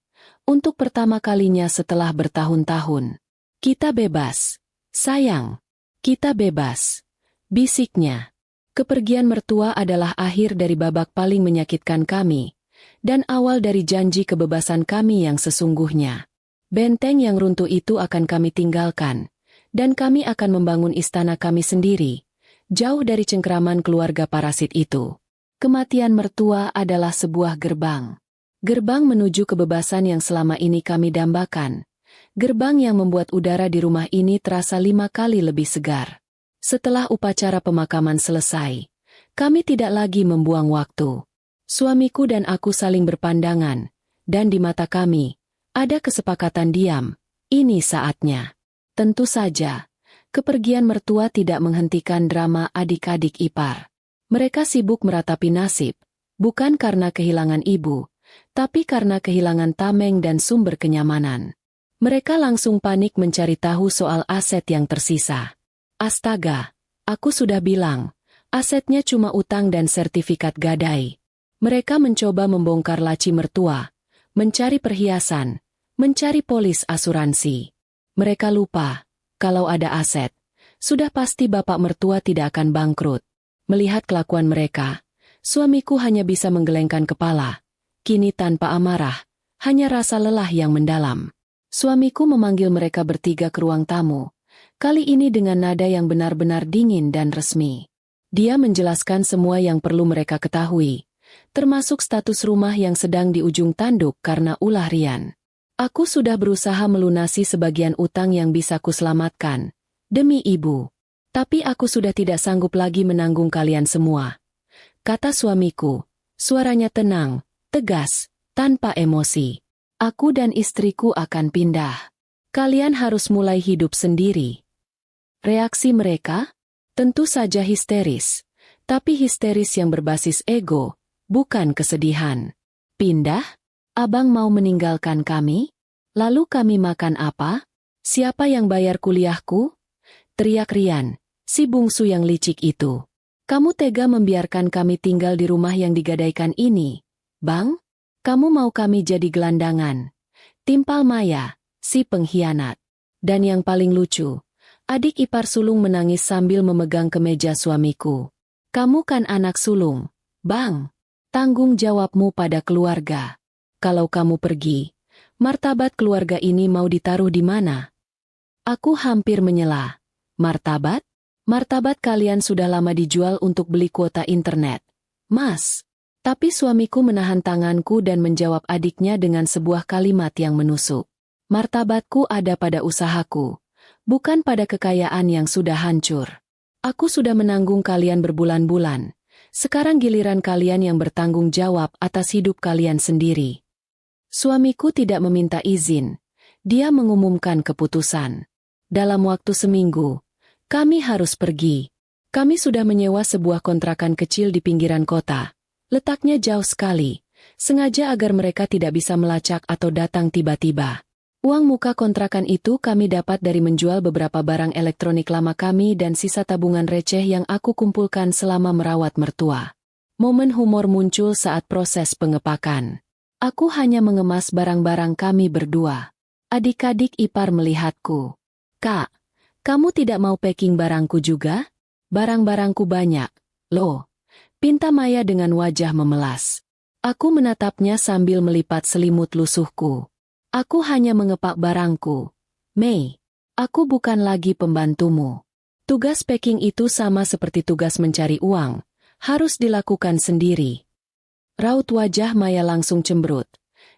Untuk pertama kalinya setelah bertahun-tahun. "Kita bebas. Sayang. Kita bebas," bisiknya. Kepergian mertua adalah akhir dari babak paling menyakitkan kami, dan awal dari janji kebebasan kami yang sesungguhnya. Benteng yang runtuh itu akan kami tinggalkan, dan kami akan membangun istana kami sendiri, jauh dari cengkeraman keluarga parasit itu. Kematian mertua adalah sebuah gerbang. Gerbang menuju kebebasan yang selama ini kami dambakan. Gerbang yang membuat udara di rumah ini terasa 5 kali lebih segar. Setelah upacara pemakaman selesai, kami tidak lagi membuang waktu. Suamiku dan aku saling berpandangan, dan di mata kami, ada kesepakatan diam. Ini saatnya. Tentu saja, kepergian mertua tidak menghentikan drama adik-adik ipar. Mereka sibuk meratapi nasib, bukan karena kehilangan ibu, tapi karena kehilangan tameng dan sumber kenyamanan. Mereka langsung panik mencari tahu soal aset yang tersisa. Astaga, aku sudah bilang, asetnya cuma utang dan sertifikat gadai. Mereka mencoba membongkar laci mertua, mencari perhiasan, mencari polis asuransi. Mereka lupa, kalau ada aset, sudah pasti bapak mertua tidak akan bangkrut. Melihat kelakuan mereka, suamiku hanya bisa menggelengkan kepala. Kini tanpa amarah, hanya rasa lelah yang mendalam. Suamiku memanggil mereka bertiga ke ruang tamu, kali ini dengan nada yang benar-benar dingin dan resmi. Dia menjelaskan semua yang perlu mereka ketahui, termasuk status rumah yang sedang di ujung tanduk karena ulah Rian. Aku sudah berusaha melunasi sebagian utang yang bisa kuselamatkan, demi ibu. Tapi aku sudah tidak sanggup lagi menanggung kalian semua. Kata suamiku, suaranya tenang, tegas, tanpa emosi. Aku dan istriku akan pindah. Kalian harus mulai hidup sendiri. Reaksi mereka? Tentu saja histeris. Tapi histeris yang berbasis ego, bukan kesedihan. Pindah? Abang mau meninggalkan kami? Lalu kami makan apa? Siapa yang bayar kuliahku? Teriak Rian, si bungsu yang licik itu. Kamu tega membiarkan kami tinggal di rumah yang digadaikan ini, Bang? Kamu mau kami jadi gelandangan? Timpal Maya, si pengkhianat. Dan yang paling lucu, adik ipar sulung menangis sambil memegang kemeja suamiku. Kamu kan anak sulung, Bang. Tanggung jawabmu pada keluarga. Kalau kamu pergi, martabat keluarga ini mau ditaruh di mana? Aku hampir menyela. Martabat? Martabat kalian sudah lama dijual untuk beli kuota internet, Mas. Tapi suamiku menahan tanganku dan menjawab adiknya dengan sebuah kalimat yang menusuk. Martabatku ada pada usahaku, bukan pada kekayaan yang sudah hancur. Aku sudah menanggung kalian berbulan-bulan. Sekarang giliran kalian yang bertanggung jawab atas hidup kalian sendiri. Suamiku tidak meminta izin. Dia mengumumkan keputusan. Dalam waktu seminggu, kami harus pergi. Kami sudah menyewa sebuah kontrakan kecil di pinggiran kota. Letaknya jauh sekali, sengaja agar mereka tidak bisa melacak atau datang tiba-tiba. Uang muka kontrakan itu kami dapat dari menjual beberapa barang elektronik lama kami dan sisa tabungan receh yang aku kumpulkan selama merawat mertua. Momen humor muncul saat proses pengepakan. Aku hanya mengemas barang-barang kami berdua. Adik-adik ipar melihatku. Kak, kamu tidak mau packing barangku juga? Barang-barangku banyak, loh. Pinta Maya dengan wajah memelas. Aku menatapnya sambil melipat selimut lusuhku. Aku hanya mengepak barangku. Mei, aku bukan lagi pembantumu. Tugas packing itu sama seperti tugas mencari uang, harus dilakukan sendiri. Raut wajah Maya langsung cemberut,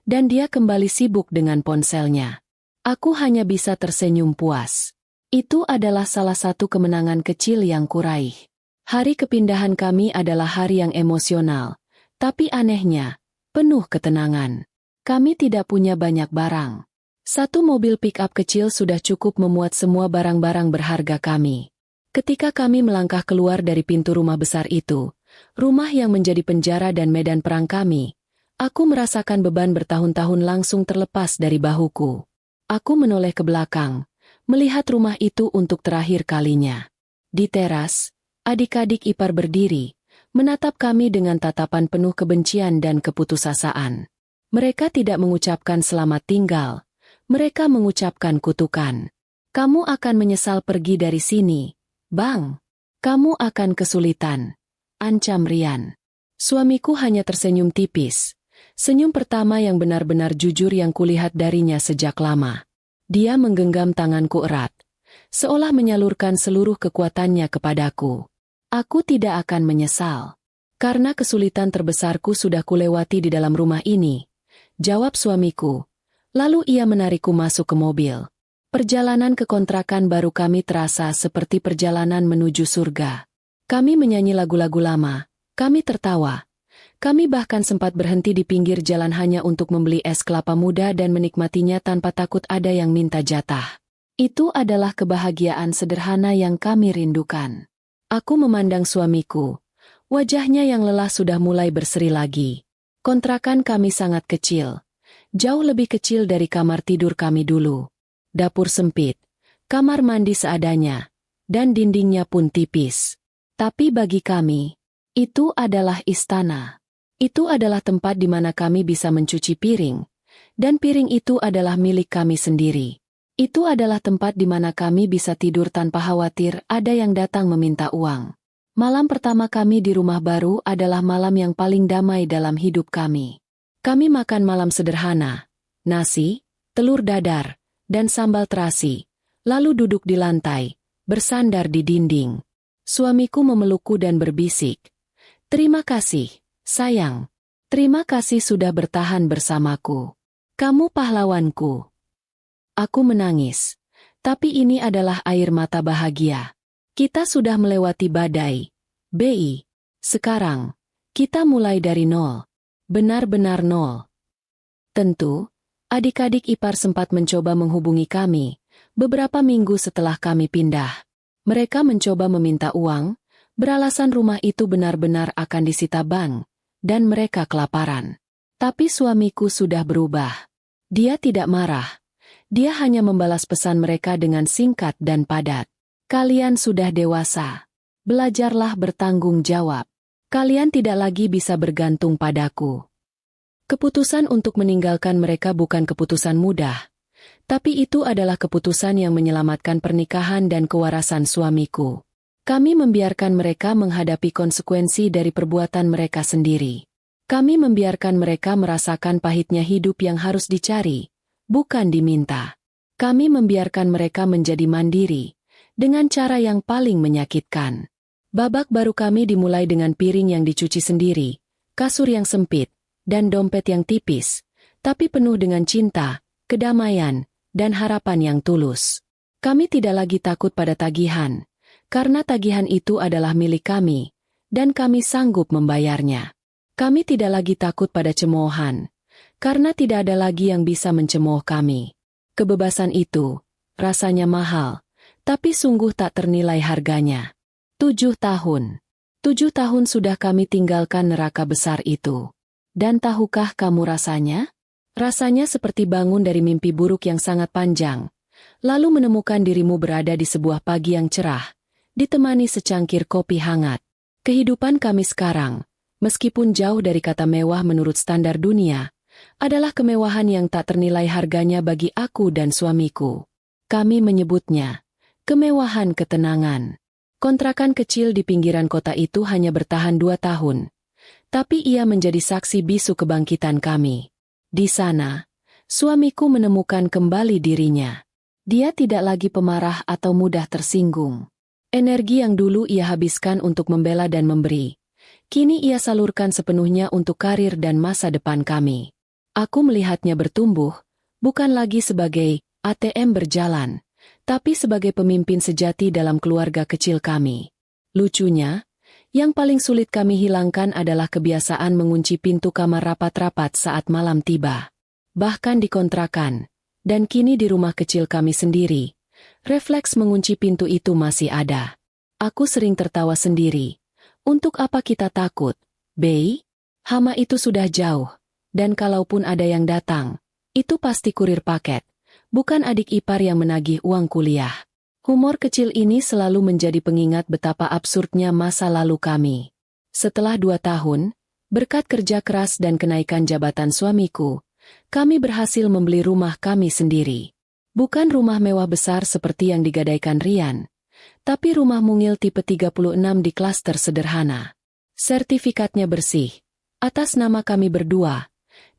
dan dia kembali sibuk dengan ponselnya. Aku hanya bisa tersenyum puas. Itu adalah salah satu kemenangan kecil yang kuraih. Hari kepindahan kami adalah hari yang emosional, tapi anehnya, penuh ketenangan. Kami tidak punya banyak barang. Satu mobil pick-up kecil sudah cukup memuat semua barang-barang berharga kami. Ketika kami melangkah keluar dari pintu rumah besar itu, rumah yang menjadi penjara dan medan perang kami, aku merasakan beban bertahun-tahun langsung terlepas dari bahuku. Aku menoleh ke belakang, melihat rumah itu untuk terakhir kalinya. Di teras, adik-adik ipar berdiri, menatap kami dengan tatapan penuh kebencian dan keputusasaan. Mereka tidak mengucapkan selamat tinggal, mereka mengucapkan kutukan. Kamu akan menyesal pergi dari sini, Bang. Kamu akan kesulitan, ancam Rian. Suamiku hanya tersenyum tipis, Senyum pertama yang benar-benar jujur yang kulihat darinya sejak lama. Dia menggenggam tanganku erat, seolah menyalurkan seluruh kekuatannya kepadaku. Aku tidak akan menyesal. Karena kesulitan terbesarku sudah kulewati di dalam rumah ini, jawab suamiku. Lalu ia menarikku masuk ke mobil. Perjalanan ke kontrakan baru kami terasa seperti perjalanan menuju surga. Kami menyanyi lagu-lagu lama, kami tertawa. Kami bahkan sempat berhenti di pinggir jalan hanya untuk membeli es kelapa muda dan menikmatinya tanpa takut ada yang minta jatah. Itu adalah kebahagiaan sederhana yang kami rindukan. Aku memandang suamiku. Wajahnya yang lelah sudah mulai berseri lagi. Kontrakan kami sangat kecil. Jauh lebih kecil dari kamar tidur kami dulu. Dapur sempit, kamar mandi seadanya, dan dindingnya pun tipis. Tapi bagi kami, itu adalah istana. Itu adalah tempat di mana kami bisa mencuci piring, dan piring itu adalah milik kami sendiri. Itu adalah tempat di mana kami bisa tidur tanpa khawatir ada yang datang meminta uang. Malam pertama kami di rumah baru adalah malam yang paling damai dalam hidup kami. Kami makan malam sederhana, nasi, telur dadar, dan sambal terasi, lalu duduk di lantai, bersandar di dinding. Suamiku memelukku dan berbisik, "Terima kasih, sayang. Terima kasih sudah bertahan bersamaku. Kamu pahlawanku." Aku menangis, tapi ini adalah air mata bahagia. Kita sudah melewati badai, BI. Sekarang, kita mulai dari nol. Benar-benar nol. Tentu, adik-adik ipar sempat mencoba menghubungi kami, beberapa minggu setelah kami pindah. Mereka mencoba meminta uang, beralasan rumah itu benar-benar akan disita bank, dan mereka kelaparan. Tapi suamiku sudah berubah. Dia tidak marah. Dia hanya membalas pesan mereka dengan singkat dan padat. "Kalian sudah dewasa. Belajarlah bertanggung jawab. Kalian tidak lagi bisa bergantung padaku." Keputusan untuk meninggalkan mereka bukan keputusan mudah. Tapi itu adalah keputusan yang menyelamatkan pernikahan dan kewarasan suamiku. Kami membiarkan mereka menghadapi konsekuensi dari perbuatan mereka sendiri. Kami membiarkan mereka merasakan pahitnya hidup yang harus dicari, bukan diminta. Kami membiarkan mereka menjadi mandiri, dengan cara yang paling menyakitkan. Babak baru kami dimulai dengan piring yang dicuci sendiri, kasur yang sempit, dan dompet yang tipis, tapi penuh dengan cinta, kedamaian, dan harapan yang tulus. Kami tidak lagi takut pada tagihan, karena tagihan itu adalah milik kami, dan kami sanggup membayarnya. Kami tidak lagi takut pada cemoohan, karena tidak ada lagi yang bisa mencemooh kami. Kebebasan itu, rasanya mahal, tapi sungguh tak ternilai harganya. 7 tahun. 7 tahun sudah kami tinggalkan neraka besar itu. Dan tahukah kamu rasanya? Rasanya seperti bangun dari mimpi buruk yang sangat panjang, lalu menemukan dirimu berada di sebuah pagi yang cerah, ditemani secangkir kopi hangat. Kehidupan kami sekarang, meskipun jauh dari kata mewah menurut standar dunia, adalah kemewahan yang tak ternilai harganya bagi aku dan suamiku. Kami menyebutnya kemewahan ketenangan. Kontrakan kecil di pinggiran kota itu hanya bertahan 2 tahun. Tapi ia menjadi saksi bisu kebangkitan kami. Di sana, suamiku menemukan kembali dirinya. Dia tidak lagi pemarah atau mudah tersinggung. Energi yang dulu ia habiskan untuk membela dan memberi, kini ia salurkan sepenuhnya untuk karir dan masa depan kami. Aku melihatnya bertumbuh, bukan lagi sebagai ATM berjalan, tapi sebagai pemimpin sejati dalam keluarga kecil kami. Lucunya, yang paling sulit kami hilangkan adalah kebiasaan mengunci pintu kamar rapat-rapat saat malam tiba. Bahkan di kontrakan, dan kini di rumah kecil kami sendiri, refleks mengunci pintu itu masih ada. Aku sering tertawa sendiri. Untuk apa kita takut, Bei? Hama itu sudah jauh. Dan kalaupun ada yang datang, itu pasti kurir paket, bukan adik ipar yang menagih uang kuliah. Humor kecil ini selalu menjadi pengingat betapa absurdnya masa lalu kami. Setelah 2 tahun, berkat kerja keras dan kenaikan jabatan suamiku, kami berhasil membeli rumah kami sendiri. Bukan rumah mewah besar seperti yang digadaikan Rian, tapi rumah mungil tipe 36 di klaster sederhana. Sertifikatnya bersih, atas nama kami berdua,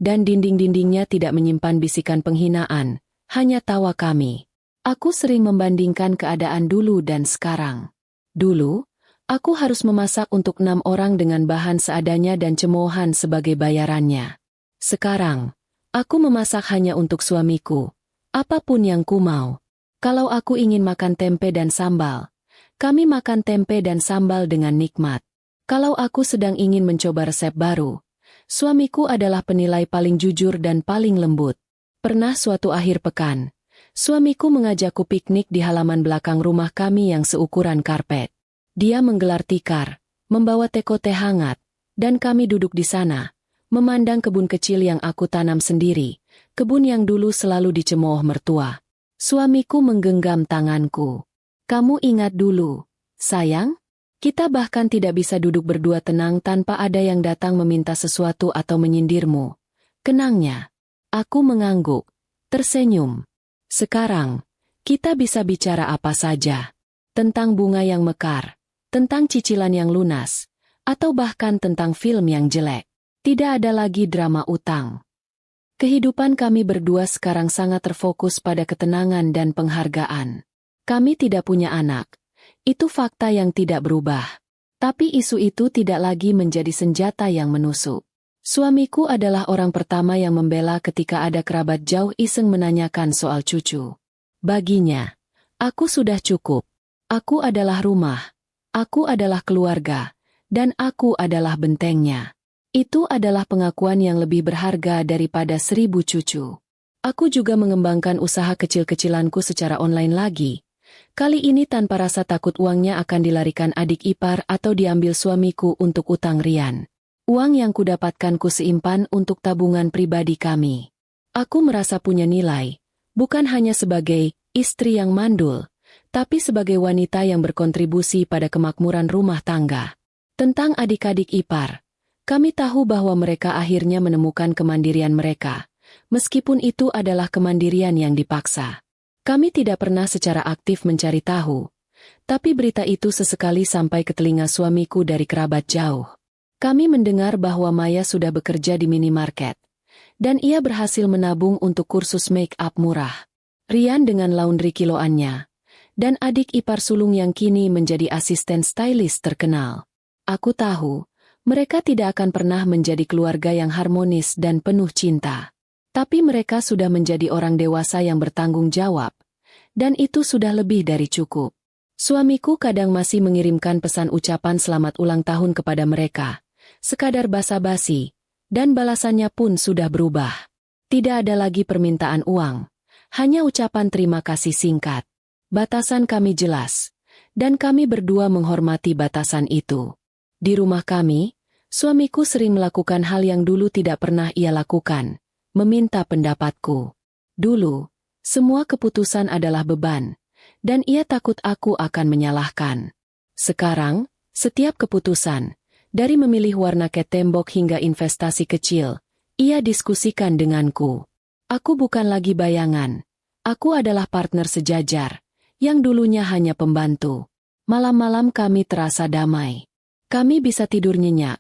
dan dinding-dindingnya tidak menyimpan bisikan penghinaan, hanya tawa kami. Aku sering membandingkan keadaan dulu dan sekarang. Dulu, aku harus memasak untuk 6 orang dengan bahan seadanya dan cemoohan sebagai bayarannya. Sekarang, aku memasak hanya untuk suamiku, apapun yang ku mau. Kalau aku ingin makan tempe dan sambal, kami makan tempe dan sambal dengan nikmat. Kalau aku sedang ingin mencoba resep baru, suamiku adalah penilai paling jujur dan paling lembut. Pernah suatu akhir pekan, suamiku mengajakku piknik di halaman belakang rumah kami yang seukuran karpet. Dia menggelar tikar, membawa teko teh hangat, dan kami duduk di sana, memandang kebun kecil yang aku tanam sendiri, kebun yang dulu selalu dicemooh mertua. Suamiku menggenggam tanganku. Kamu ingat dulu, sayang? Kita bahkan tidak bisa duduk berdua tenang tanpa ada yang datang meminta sesuatu atau menyindirmu. Kenangnya. Aku mengangguk, tersenyum. Sekarang, kita bisa bicara apa saja. Tentang bunga yang mekar, tentang cicilan yang lunas, atau bahkan tentang film yang jelek. Tidak ada lagi drama utang. Kehidupan kami berdua sekarang sangat terfokus pada ketenangan dan penghargaan. Kami tidak punya anak. Itu fakta yang tidak berubah. Tapi isu itu tidak lagi menjadi senjata yang menusuk. Suamiku adalah orang pertama yang membela ketika ada kerabat jauh iseng menanyakan soal cucu. Baginya, aku sudah cukup. Aku adalah rumah. Aku adalah keluarga. Dan aku adalah bentengnya. Itu adalah pengakuan yang lebih berharga daripada 1000 cucu. Aku juga mengembangkan usaha kecil-kecilanku secara online lagi. Kali ini tanpa rasa takut uangnya akan dilarikan adik ipar atau diambil suamiku untuk utang rian. Uang yang kudapatkan kusimpan untuk tabungan pribadi kami. Aku merasa punya nilai, bukan hanya sebagai istri yang mandul, tapi sebagai wanita yang berkontribusi pada kemakmuran rumah tangga. Tentang adik-adik ipar, kami tahu bahwa mereka akhirnya menemukan kemandirian mereka, meskipun itu adalah kemandirian yang dipaksa. Kami tidak pernah secara aktif mencari tahu, tapi berita itu sesekali sampai ke telinga suamiku dari kerabat jauh. Kami mendengar bahwa Maya sudah bekerja di minimarket, dan ia berhasil menabung untuk kursus make-up murah. Rian dengan laundry kiloannya, dan adik ipar sulung yang kini menjadi asisten stylist terkenal. Aku tahu, mereka tidak akan pernah menjadi keluarga yang harmonis dan penuh cinta. Tapi mereka sudah menjadi orang dewasa yang bertanggung jawab. Dan itu sudah lebih dari cukup. Suamiku kadang masih mengirimkan pesan ucapan selamat ulang tahun kepada mereka. Sekadar basa-basi. Dan balasannya pun sudah berubah. Tidak ada lagi permintaan uang. Hanya ucapan terima kasih singkat. Batasan kami jelas. Dan kami berdua menghormati batasan itu. Di rumah kami, suamiku sering melakukan hal yang dulu tidak pernah ia lakukan, meminta pendapatku. Dulu, semua keputusan adalah beban, dan ia takut aku akan menyalahkan. Sekarang, setiap keputusan, dari memilih warna cat tembok hingga investasi kecil, ia diskusikan denganku. Aku bukan lagi bayangan, aku adalah partner sejajar, yang dulunya hanya pembantu. Malam-malam kami terasa damai. Kami bisa tidur nyenyak,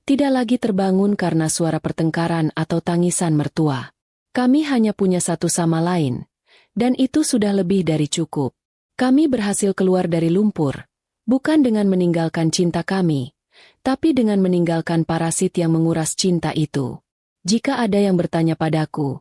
tidak lagi terbangun karena suara pertengkaran atau tangisan mertua. Kami hanya punya satu sama lain, dan itu sudah lebih dari cukup. Kami berhasil keluar dari lumpur, bukan dengan meninggalkan cinta kami, tapi dengan meninggalkan parasit yang menguras cinta itu. Jika ada yang bertanya padaku,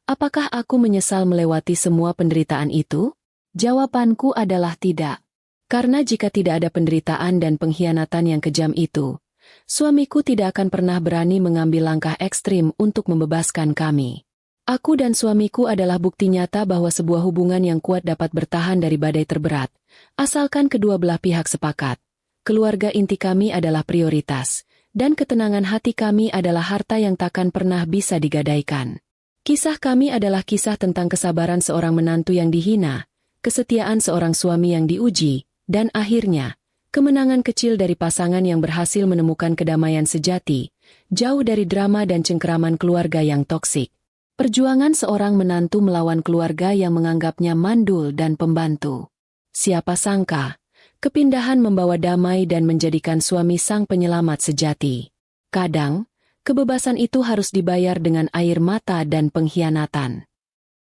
apakah aku menyesal melewati semua penderitaan itu? Jawabanku adalah tidak. Karena jika tidak ada penderitaan dan pengkhianatan yang kejam itu, suamiku tidak akan pernah berani mengambil langkah ekstrim untuk membebaskan kami. Aku dan suamiku adalah bukti nyata bahwa sebuah hubungan yang kuat dapat bertahan dari badai terberat, asalkan kedua belah pihak sepakat. Keluarga inti kami adalah prioritas, dan ketenangan hati kami adalah harta yang takkan pernah bisa digadaikan. Kisah kami adalah kisah tentang kesabaran seorang menantu yang dihina, kesetiaan seorang suami yang diuji, dan akhirnya, kemenangan kecil dari pasangan yang berhasil menemukan kedamaian sejati, jauh dari drama dan cengkeraman keluarga yang toksik. Perjuangan seorang menantu melawan keluarga yang menganggapnya mandul dan pembantu. Siapa sangka, kepindahan membawa damai dan menjadikan suami sang penyelamat sejati. Kadang, Kebebasan itu harus dibayar dengan air mata dan pengkhianatan.